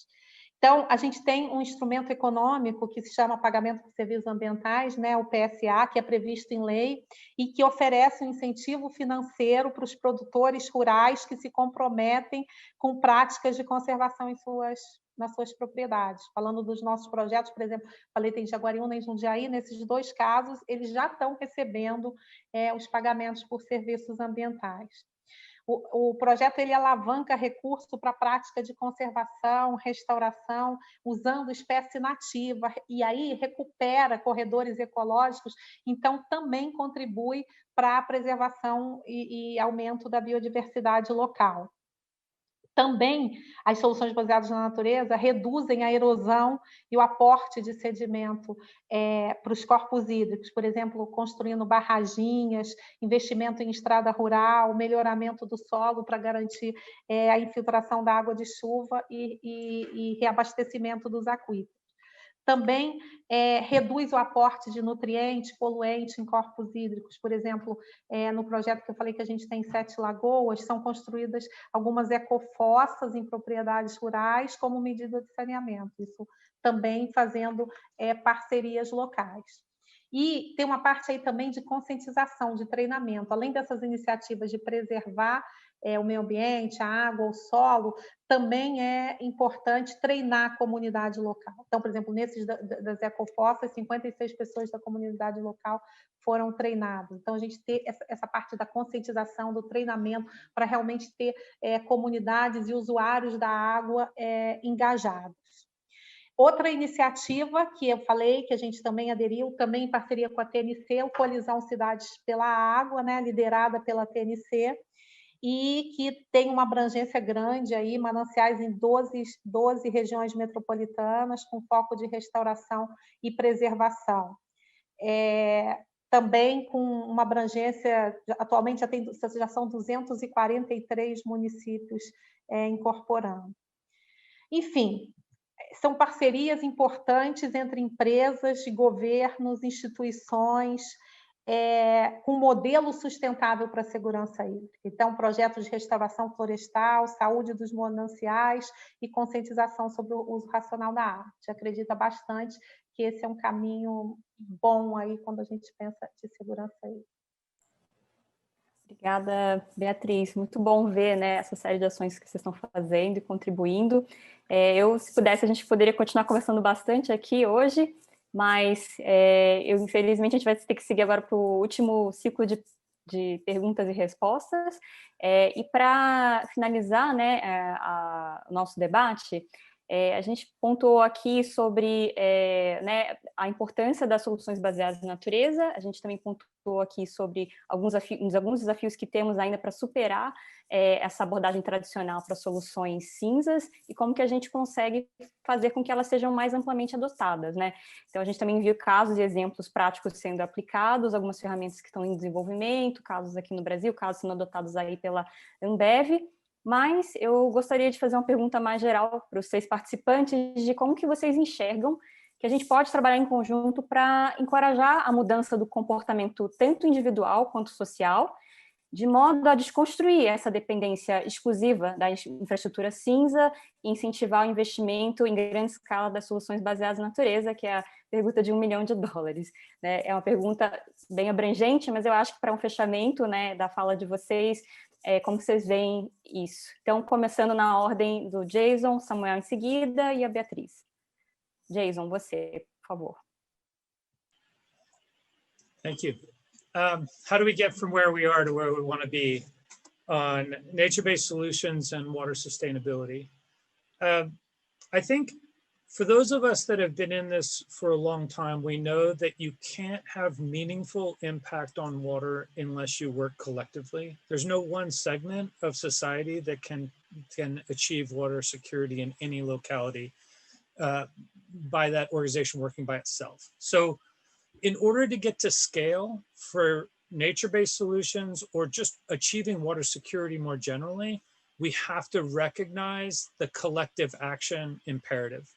Então, a gente tem um instrumento econômico que se chama Pagamento por Serviços Ambientais, né, o PSA, que é previsto em lei e que oferece um incentivo financeiro para os produtores rurais que se comprometem com práticas de conservação nas suas propriedades. Falando dos nossos projetos, por exemplo, falei tem Jaguariúna e Jundiaí, nesses 2 casos, eles já estão recebendo os pagamentos por serviços ambientais. O projeto ele alavanca recurso para a prática de conservação, restauração, usando espécie nativa, e aí recupera corredores ecológicos, então também contribui para a preservação e aumento da biodiversidade local. Também as soluções baseadas na natureza reduzem a erosão e o aporte de sedimento para os corpos hídricos, por exemplo, construindo barraginhas, investimento em estrada rural, melhoramento do solo para garantir a infiltração da água de chuva e reabastecimento dos aquíferos. Também reduz o aporte de nutrientes, poluentes em corpos hídricos. Por exemplo, no projeto que eu falei que a gente tem em 7 Lagoas, são construídas algumas ecofossas em propriedades rurais como medida de saneamento. Isso também fazendo parcerias locais. E tem uma parte aí também de conscientização, de treinamento. Além dessas iniciativas de preservar o meio ambiente, a água, o solo, também é importante treinar a comunidade local. Então, por exemplo, nesses das ecofossas, 56 pessoas da comunidade local foram treinadas. Então, a gente ter essa parte da conscientização, do treinamento, para realmente ter comunidades e usuários da água engajados. Outra iniciativa que eu falei, que a gente também aderiu, também em parceria com a TNC, o Coalizão Cidades pela Água, né, liderada pela TNC, e que tem uma abrangência grande aí, mananciais em 12 regiões metropolitanas, com foco de restauração e preservação. Também com uma abrangência, atualmente já são 243 municípios incorporando. Enfim, são parcerias importantes entre empresas, governos, instituições, com modelo sustentável para a segurança hídrica. Então, projetos de restauração florestal, saúde dos mananciais e conscientização sobre o uso racional da água. A gente acredita bastante que esse é um caminho bom aí quando a gente pensa de segurança hídrica. Obrigada, Beatriz. Muito bom ver, né, essa série de ações que vocês estão fazendo e contribuindo. Eu, se pudesse, a gente poderia continuar conversando bastante aqui hoje, mas infelizmente, a gente vai ter que seguir agora para o último ciclo de perguntas e respostas. E para finalizar, né, o nosso debate, a gente pontuou aqui sobre né, a importância das soluções baseadas na natureza. A gente também pontuou aqui sobre alguns desafios que temos ainda para superar essa abordagem tradicional para soluções cinzas e como que a gente consegue fazer com que elas sejam mais amplamente adotadas, né? Então, a gente também viu casos e exemplos práticos sendo aplicados, algumas ferramentas que estão em desenvolvimento, casos aqui no Brasil, casos sendo adotados aí pela Ambev. Mas eu gostaria de fazer uma pergunta mais geral para os 6 participantes de como que vocês enxergam que a gente pode trabalhar em conjunto para encorajar a mudança do comportamento tanto individual quanto social, de modo a desconstruir essa dependência exclusiva da infraestrutura cinza e incentivar o investimento em grande escala das soluções baseadas na natureza, que é a pergunta de $1 milhão, né? É uma pergunta bem abrangente, mas eu acho que para um fechamento, né, da fala de vocês, como vocês veem isso? Então, começando na ordem do Jason, Samuel em seguida e a Beatriz. Jason, você, por favor. Thank you. How do we get from where we are to where we want to be on nature-based solutions and water sustainability? I think for those of us that have been in this for a long time, we know that you can't have meaningful impact on water unless you work collectively. There's no one segment of society that can achieve water security in any locality by that organization working by itself. So in order to get to scale for nature-based solutions or just achieving water security more generally, we have to recognize the collective action imperative.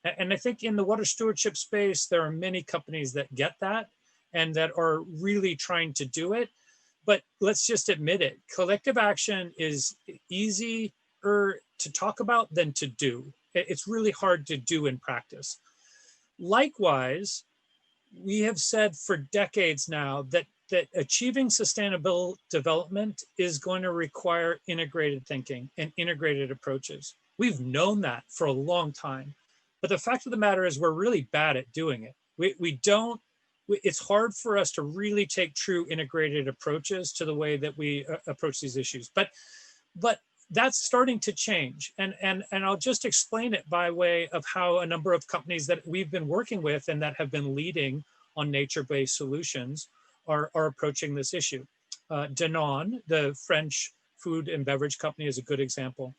And I think in the water stewardship space, there are many companies that get that and that are really trying to do it. But let's just admit it, collective action is easier to talk about than to do. It's really hard to do in practice. Likewise, we have said for decades now that achieving sustainable development is going to require integrated thinking and integrated approaches. We've known that for a long time. But the fact of the matter is we're really bad at doing it. It's hard for us to really take true integrated approaches to the way that we approach these issues. But that's starting to change. And I'll just explain it by way of how a number of companies that we've been working with and that have been leading on nature-based solutions are approaching this issue. Danone, the French food and beverage company, is a good example.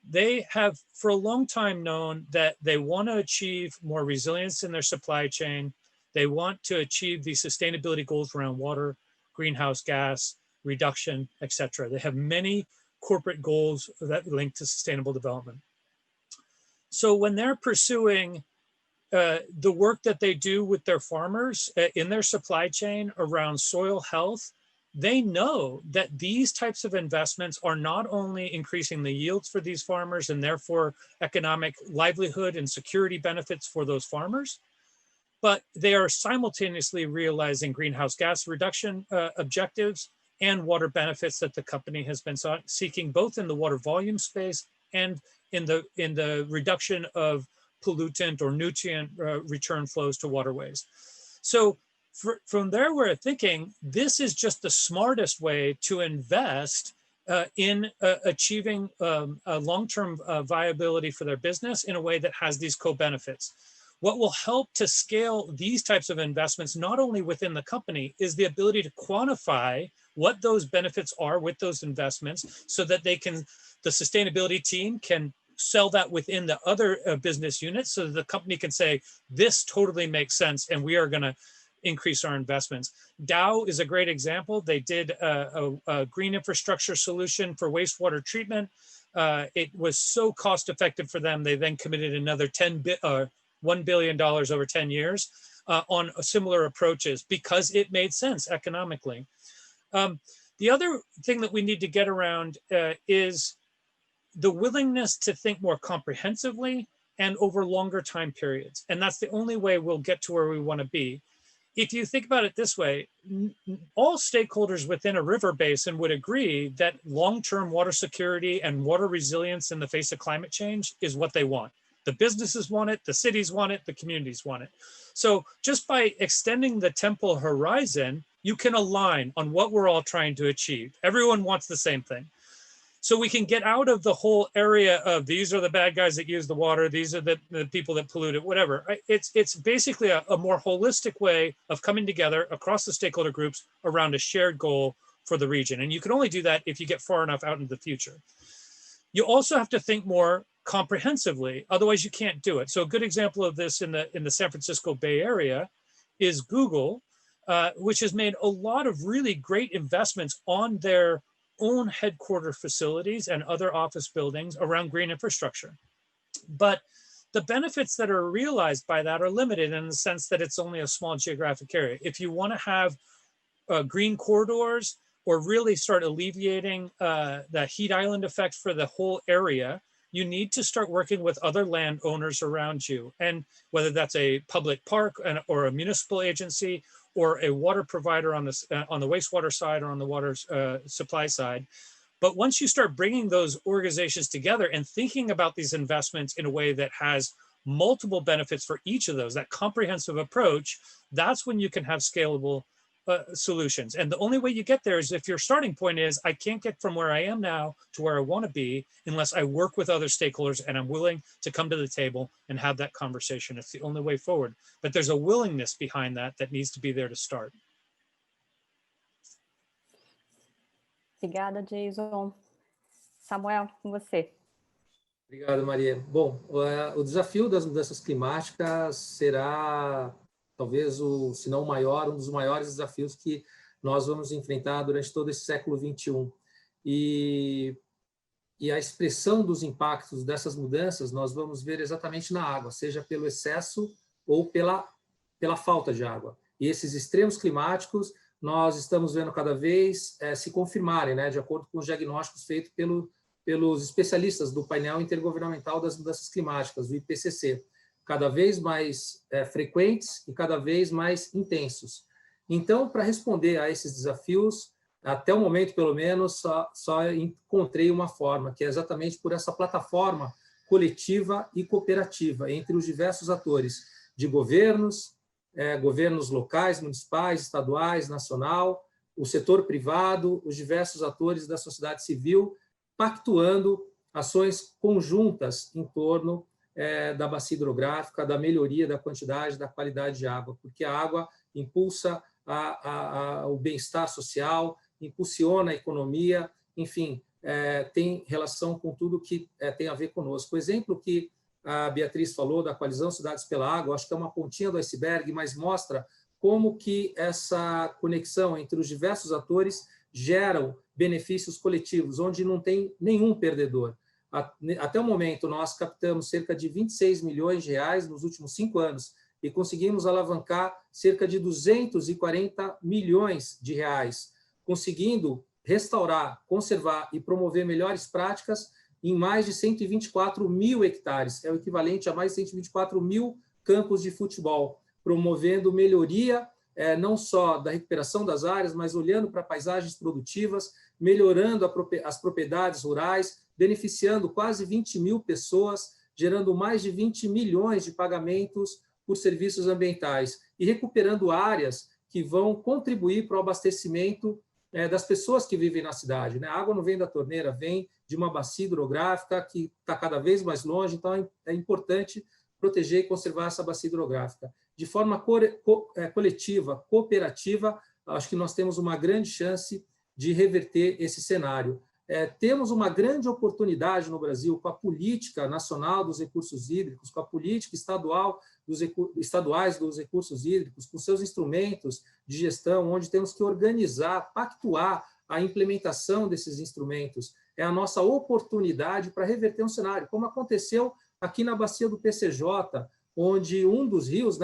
They have for a long time known that they want to achieve more resilience in their supply chain. They want to achieve the sustainability goals around water, greenhouse gas reduction, etc. They have many corporate goals that link to sustainable development. So when they're pursuing the work that they do with their farmers in their supply chain around soil health, they know that these types of investments are not only increasing the yields for these farmers and therefore economic livelihood and security benefits for those farmers, but they are simultaneously realizing greenhouse gas reduction objectives and water benefits that the company has been seeking both in the water volume space and in the reduction of pollutant or nutrient return flows to waterways. So from there, we're thinking this is just the smartest way to invest in achieving a long-term viability for their business in a way that has these co-benefits. What will help to scale these types of investments, not only within the company, is the ability to quantify what those benefits are with those investments so that the sustainability team can sell that within the other business units so that the company can say, this totally makes sense and we are going to increase our investments. Dow is a great example. They did a green infrastructure solution for wastewater treatment. It was so cost effective for them. They then committed another $1 billion over 10 years on similar approaches because it made sense economically. The other thing that we need to get around is the willingness to think more comprehensively and over longer time periods. And that's the only way we'll get to where we want to be. if you think about it this way, all stakeholders within a river basin would agree that long-term water security and water resilience in the face of climate change is what they want. The businesses want it, the cities want it, the communities want it. So just by extending the temporal horizon, you can align on what we're all trying to achieve. Everyone wants the same thing. So we can get out of the whole area of these are the bad guys that use the water, these are the people that pollute it, whatever. It's basically a more holistic way of coming together across the stakeholder groups around a shared goal for the region. And you can only do that if you get far enough out into the future. You also have to think more comprehensively, otherwise you can't do it. So a good example of this in the San Francisco Bay Area is Google, which has made a lot of really great investments on their own headquarter facilities and other office buildings around green infrastructure. But the benefits that are realized by that are limited in the sense that it's only a small geographic area. If you want to have green corridors or really start alleviating the heat island effect for the whole area, you need to start working with other landowners around you. And whether that's a public park or a municipal agency or a water provider on the wastewater side or on the water supply side. But once you start bringing those organizations together and thinking about these investments in a way that has multiple benefits for each of those, that comprehensive approach, that's when you can have scalable solutions. And the only way you get there is if your starting point is, I can't get from where I am now to where I want to be unless I work with other stakeholders and I'm willing to come to the table and have that conversation. It's the only way forward. But there's a willingness behind that that needs to be there to start. Obrigada, Jason. Samuel, com você. Obrigado, Maria. Bom, o desafio das mudanças climáticas será talvez se não o maior, um dos maiores desafios que nós vamos enfrentar durante todo esse século XXI. E a expressão dos impactos dessas mudanças nós vamos ver exatamente na água, seja pelo excesso ou pela falta de água. E esses extremos climáticos nós estamos vendo cada vez se confirmarem, né, de acordo com os diagnósticos feitos pelos especialistas do painel intergovernamental das mudanças climáticas, o IPCC. Cada vez mais frequentes e cada vez mais intensos. Então, para responder a esses desafios, até o momento, pelo menos, só encontrei uma forma, que é exatamente por essa plataforma coletiva e cooperativa entre os diversos atores de governos, governos locais, municipais, estaduais, nacional, o setor privado, os diversos atores da sociedade civil, pactuando ações conjuntas em torno da bacia hidrográfica, da melhoria da quantidade, da qualidade de água, porque a água impulsa o bem-estar social, impulsiona a economia, enfim, tem relação com tudo que tem a ver conosco. O exemplo que a Beatriz falou da coalizão Cidades pela Água, acho que é uma pontinha do iceberg, mas mostra como que essa conexão entre os diversos atores geram benefícios coletivos, onde não tem nenhum perdedor. Até o momento, nós captamos cerca de 26 milhões de reais nos últimos 5 anos e conseguimos alavancar cerca de 240 milhões de reais, conseguindo restaurar, conservar e promover melhores práticas em mais de 124 mil hectares, é o equivalente a mais de 124 mil campos de futebol, promovendo melhoria não só da recuperação das áreas, mas olhando para paisagens produtivas, melhorando as propriedades rurais, beneficiando quase 20 mil pessoas, gerando mais de 20 milhões de pagamentos por serviços ambientais e recuperando áreas que vão contribuir para o abastecimento das pessoas que vivem na cidade. A água não vem da torneira, vem de uma bacia hidrográfica que está cada vez mais longe, então é importante proteger e conservar essa bacia hidrográfica. De forma coletiva, cooperativa, acho que nós temos uma grande chance de reverter esse cenário. Temos uma grande oportunidade no Brasil com a política nacional dos recursos hídricos, com a política estaduais dos recursos hídricos, com seus instrumentos de gestão, onde temos que organizar, pactuar a implementação desses instrumentos. É a nossa oportunidade para reverter um cenário, como aconteceu aqui na bacia do PCJ, onde um dos rios,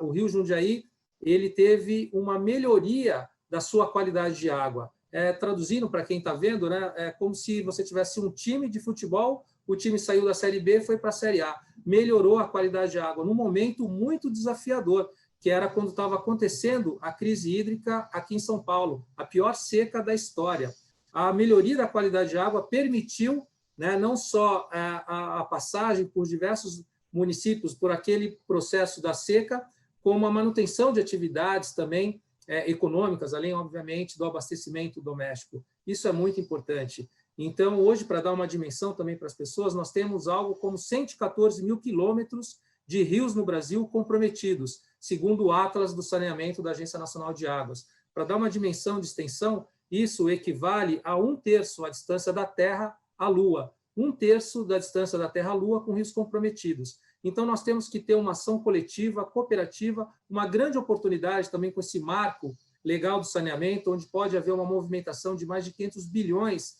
o Rio Jundiaí, ele teve uma melhoria da sua qualidade de água. Traduzindo para quem está vendo, é como se você tivesse um time de futebol, o time saiu da Série B e foi para a Série A. Melhorou a qualidade de água num momento muito desafiador, que era quando estava acontecendo a crise hídrica aqui em São Paulo, a pior seca da história. A melhoria da qualidade de água permitiu, né, não só a passagem por diversos municípios por aquele processo da seca, como a manutenção de atividades também econômicas, além, obviamente, do abastecimento doméstico. Isso é muito importante. Então, hoje, para dar uma dimensão também para as pessoas, nós temos algo como 114 mil quilômetros de rios no Brasil comprometidos, segundo o Atlas do Saneamento da Agência Nacional de Águas. Para dar uma dimensão de extensão, isso equivale a 1/3 a distância da Terra à Lua, 1/3 da distância da Terra à Lua com rios comprometidos. Então, nós temos que ter uma ação coletiva, cooperativa, uma grande oportunidade também com esse marco legal do saneamento, onde pode haver uma movimentação de mais de 500 bilhões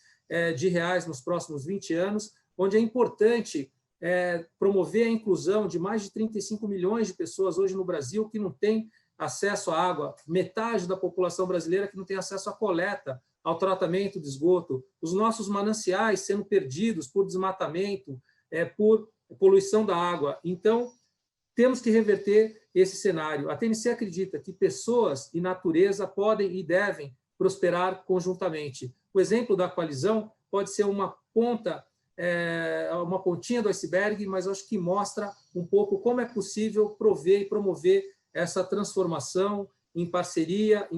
de reais nos próximos 20 anos, onde é importante promover a inclusão de mais de 35 milhões de pessoas hoje no Brasil que não têm acesso à água, metade da população brasileira que não tem acesso à coleta, ao tratamento de esgoto, os nossos mananciais sendo perdidos por desmatamento, por poluição da água. Então, temos que reverter esse cenário. A TNC acredita que pessoas e natureza podem e devem prosperar conjuntamente. O exemplo da coalizão pode ser uma pontinha do iceberg, mas acho que mostra um pouco como é possível prover e promover essa transformação em parceria,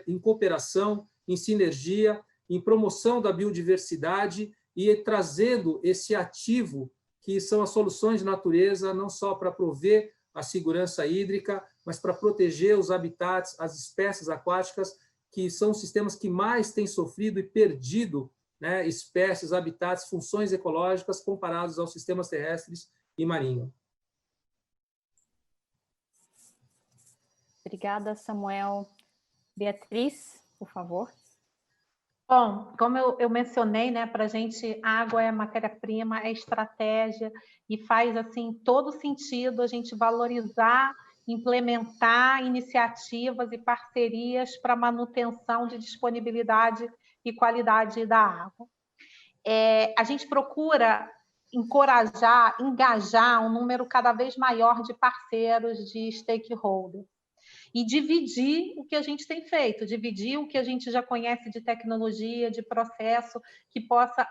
em cooperação, em sinergia, em promoção da biodiversidade e trazendo esse ativo que são as soluções de natureza, não só para prover a segurança hídrica, mas para proteger os habitats, as espécies aquáticas, que são os sistemas que mais têm sofrido e perdido, né, espécies, habitats, funções ecológicas comparados aos sistemas terrestres e marinhos. Obrigada, Samuel. Beatriz, por favor. Bom, como eu mencionei, né, para a gente, água é matéria-prima, é estratégia, e faz assim todo sentido a gente valorizar, implementar iniciativas e parcerias para manutenção de disponibilidade e qualidade da água. A gente procura encorajar, engajar um número cada vez maior de parceiros, de stakeholders. E dividir o que a gente tem feito, dividir o que a gente já conhece de tecnologia, de processo, que possa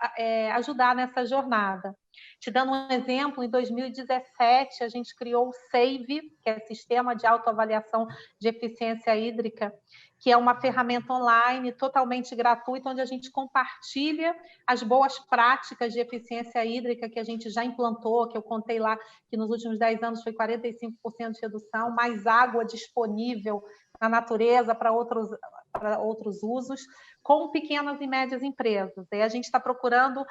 ajudar nessa jornada. Te dando um exemplo, em 2017, a gente criou o SAVE, que é Sistema de Autoavaliação de Eficiência Hídrica, que é uma ferramenta online totalmente gratuita, onde a gente compartilha as boas práticas de eficiência hídrica que a gente já implantou, que eu contei lá que nos últimos 10 anos foi 45% de redução, mais água disponível na natureza para outros usos, com pequenas e médias empresas. E a gente está procurando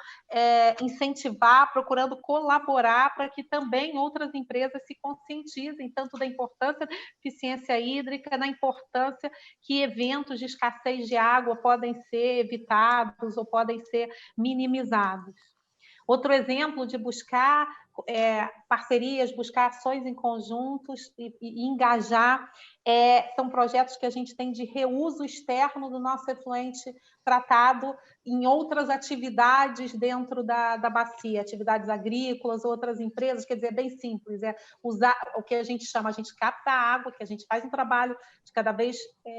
incentivar, procurando colaborar para que também outras empresas se conscientizem tanto da importância da eficiência hídrica, na importância que eventos de escassez de água podem ser evitados ou podem ser minimizados. Outro exemplo de buscar parcerias, buscar ações em conjuntos e engajar são projetos que a gente tem de reuso externo do nosso efluente tratado em outras atividades dentro da bacia, atividades agrícolas, outras empresas, quer dizer, é bem simples, usar o que a gente capta a água, que a gente faz um trabalho de cada vez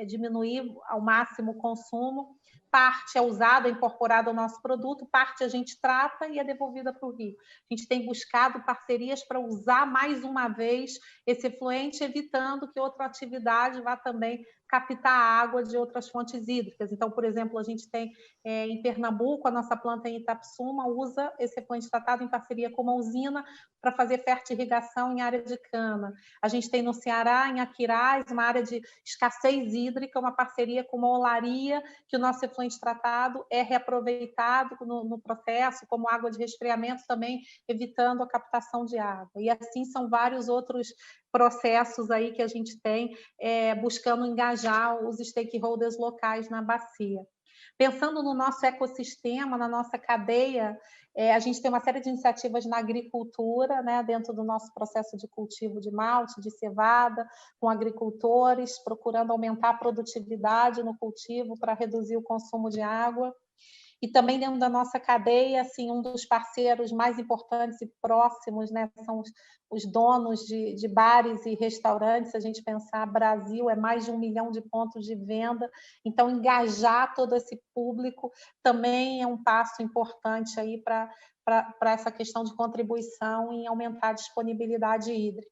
diminuir ao máximo o consumo, parte é usada, incorporada ao nosso produto, parte a gente trata e é devolvida para o rio. A gente tem buscado parcerias para usar mais uma vez esse efluente, evitando que outra atividade vá também captar água de outras fontes hídricas. Então, por exemplo, a gente tem em Pernambuco, a nossa planta em Itapsuma usa esse efluente tratado em parceria com uma usina para fazer fertirrigação em área de cana. A gente tem no Ceará, em Aquiraz, uma área de escassez hídrica, uma parceria com uma olaria, que o nosso efluente tratado é reaproveitado no processo, como água de resfriamento também, evitando a captação de água. E assim são vários outros processos aí que a gente tem buscando engajar os stakeholders locais na bacia. Pensando no nosso ecossistema, na nossa cadeia, a gente tem uma série de iniciativas na agricultura, né, dentro do nosso processo de cultivo de malte, de cevada, com agricultores, procurando aumentar a produtividade no cultivo para reduzir o consumo de água. e também dentro da nossa cadeia, assim, um dos parceiros mais importantes e próximos, né, são os donos de bares e restaurantes. Se a gente pensar, Brasil é mais de 1 milhão de pontos de venda, então engajar todo esse público também é um passo importante aí para essa questão de contribuição em aumentar a disponibilidade hídrica.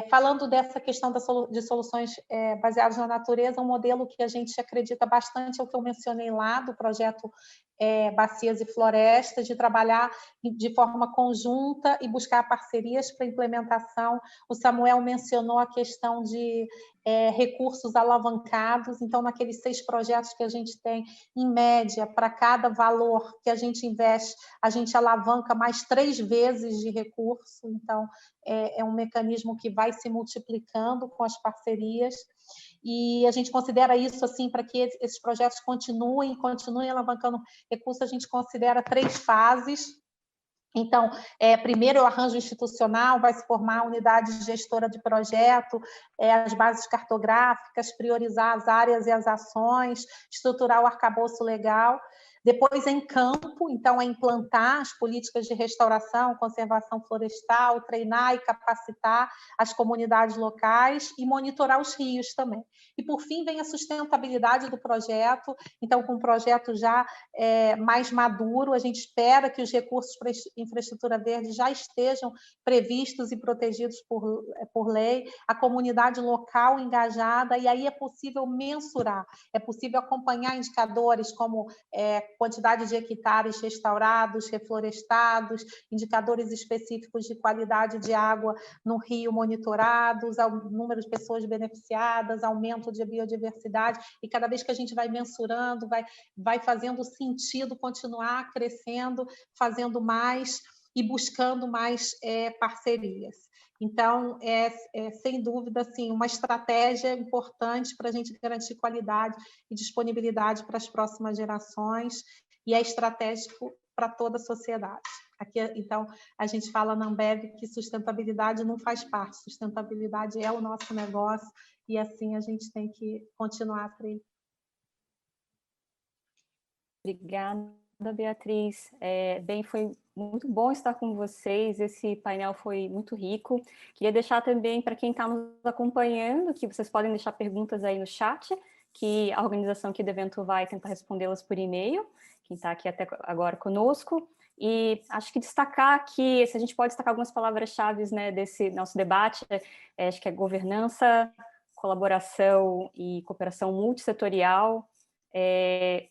Falando dessa questão de soluções baseadas na natureza, um modelo que a gente acredita bastante é o que eu mencionei lá, do projeto Bacias e Florestas, de trabalhar de forma conjunta e buscar parcerias para implementação. O Samuel mencionou a questão de recursos alavancados, então, naqueles 6 projetos que a gente tem, em média, para cada valor que a gente investe, a gente alavanca mais 3 vezes de recurso, então, é um mecanismo que vai se multiplicando com as parcerias, e a gente considera isso, assim, para que esses projetos continuem alavancando recursos, a gente considera 3 fases. Então, primeiro é o arranjo institucional, vai se formar a unidade gestora de projeto, as bases cartográficas, priorizar as áreas e as ações, estruturar o arcabouço legal. Depois, em campo, então, é implantar as políticas de restauração, conservação florestal, treinar e capacitar as comunidades locais e monitorar os rios também. E, por fim, vem a sustentabilidade do projeto. Então, com o projeto já mais maduro, a gente espera que os recursos para infraestrutura verde já estejam previstos e protegidos por lei, a comunidade local engajada, e aí é possível mensurar, é possível acompanhar indicadores como quantidade de hectares restaurados, reflorestados, indicadores específicos de qualidade de água no rio monitorados, número de pessoas beneficiadas, aumento de biodiversidade, e cada vez que a gente vai mensurando, vai fazendo sentido continuar crescendo, fazendo mais e buscando mais parcerias. Então, sem dúvida, assim, uma estratégia importante para a gente garantir qualidade e disponibilidade para as próximas gerações, e é estratégico para toda a sociedade. Aqui, então, a gente fala na Ambev que sustentabilidade não faz parte, sustentabilidade é o nosso negócio, e assim a gente tem que continuar para ele. Obrigada, Beatriz. Bem, foi muito bom estar com vocês, esse painel foi muito rico. Queria deixar também para quem está nos acompanhando, que vocês podem deixar perguntas aí no chat, que a organização aqui do evento vai tentar respondê-las por e-mail, quem está aqui até agora conosco. E acho que destacar aqui, se a gente pode destacar algumas palavras-chave, né, desse nosso debate, acho que é governança, colaboração e cooperação multissetorial,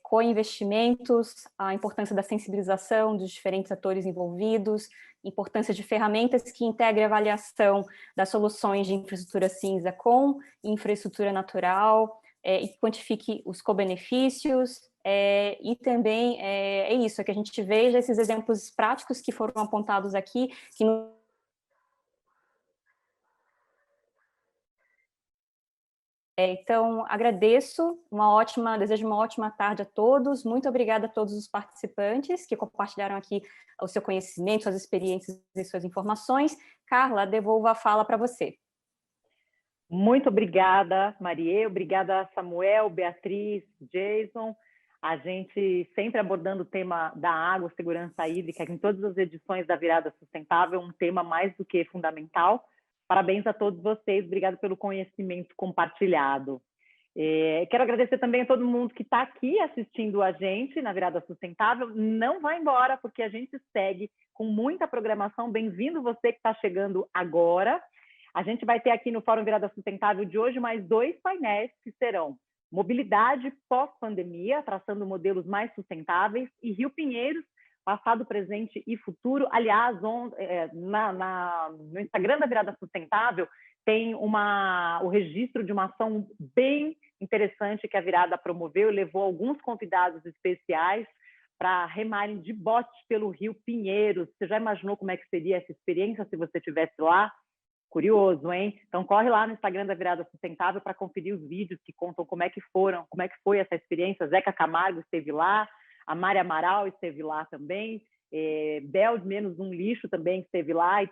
co-investimentos, a importância da sensibilização dos diferentes atores envolvidos, importância de ferramentas que integrem a avaliação das soluções de infraestrutura cinza com infraestrutura natural, e quantifique os co-benefícios, e também é isso, que a gente veja esses exemplos práticos que foram apontados aqui, que então, agradeço, desejo uma ótima tarde a todos, muito obrigada a todos os participantes que compartilharam aqui o seu conhecimento, suas experiências e suas informações. Carla, devolvo a fala para você. Muito obrigada, Marie, obrigada, Samuel, Beatriz, Jason. A gente sempre abordando o tema da água, segurança hídrica, em todas as edições da Virada Sustentável, um tema mais do que fundamental. Parabéns a todos vocês, obrigado pelo conhecimento compartilhado. Quero agradecer também a todo mundo que está aqui assistindo a gente na Virada Sustentável. Não vá embora, porque a gente segue com muita programação. Bem-vindo você que está chegando agora. A gente vai ter aqui no Fórum Virada Sustentável de hoje mais 2 painéis que serão Mobilidade pós-pandemia, traçando modelos mais sustentáveis, e Rio Pinheiros, passado, presente e futuro. Aliás, no Instagram da Virada Sustentável tem o registro de uma ação bem interessante que a Virada promoveu e levou alguns convidados especiais para remarem de bote pelo Rio Pinheiros. Você já imaginou como é que seria essa experiência se você estivesse lá? Curioso, hein? Então corre lá no Instagram da Virada Sustentável para conferir os vídeos que contam como é que foi essa experiência. Zeca Camargo esteve lá, a Mari Amaral esteve lá também, Bel de Menos Um Lixo também esteve lá, e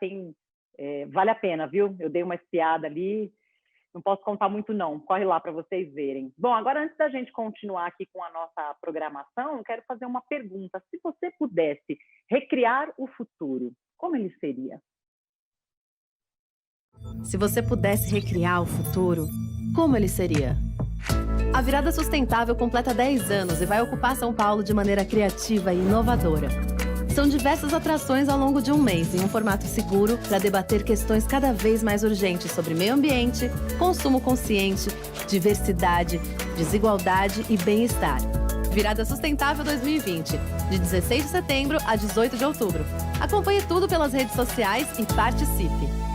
vale a pena, viu? Eu dei uma espiada ali. Não posso contar muito, não. Corre lá para vocês verem. Bom, agora, antes da gente continuar aqui com a nossa programação, eu quero fazer uma pergunta. Se você pudesse recriar o futuro, como ele seria? Se você pudesse recriar o futuro, como ele seria? A Virada Sustentável completa 10 anos e vai ocupar São Paulo de maneira criativa e inovadora. São diversas atrações ao longo de um mês, em um formato seguro, para debater questões cada vez mais urgentes sobre meio ambiente, consumo consciente, diversidade, desigualdade e bem-estar. Virada Sustentável 2020, de 16 de setembro a 18 de outubro. Acompanhe tudo pelas redes sociais e participe!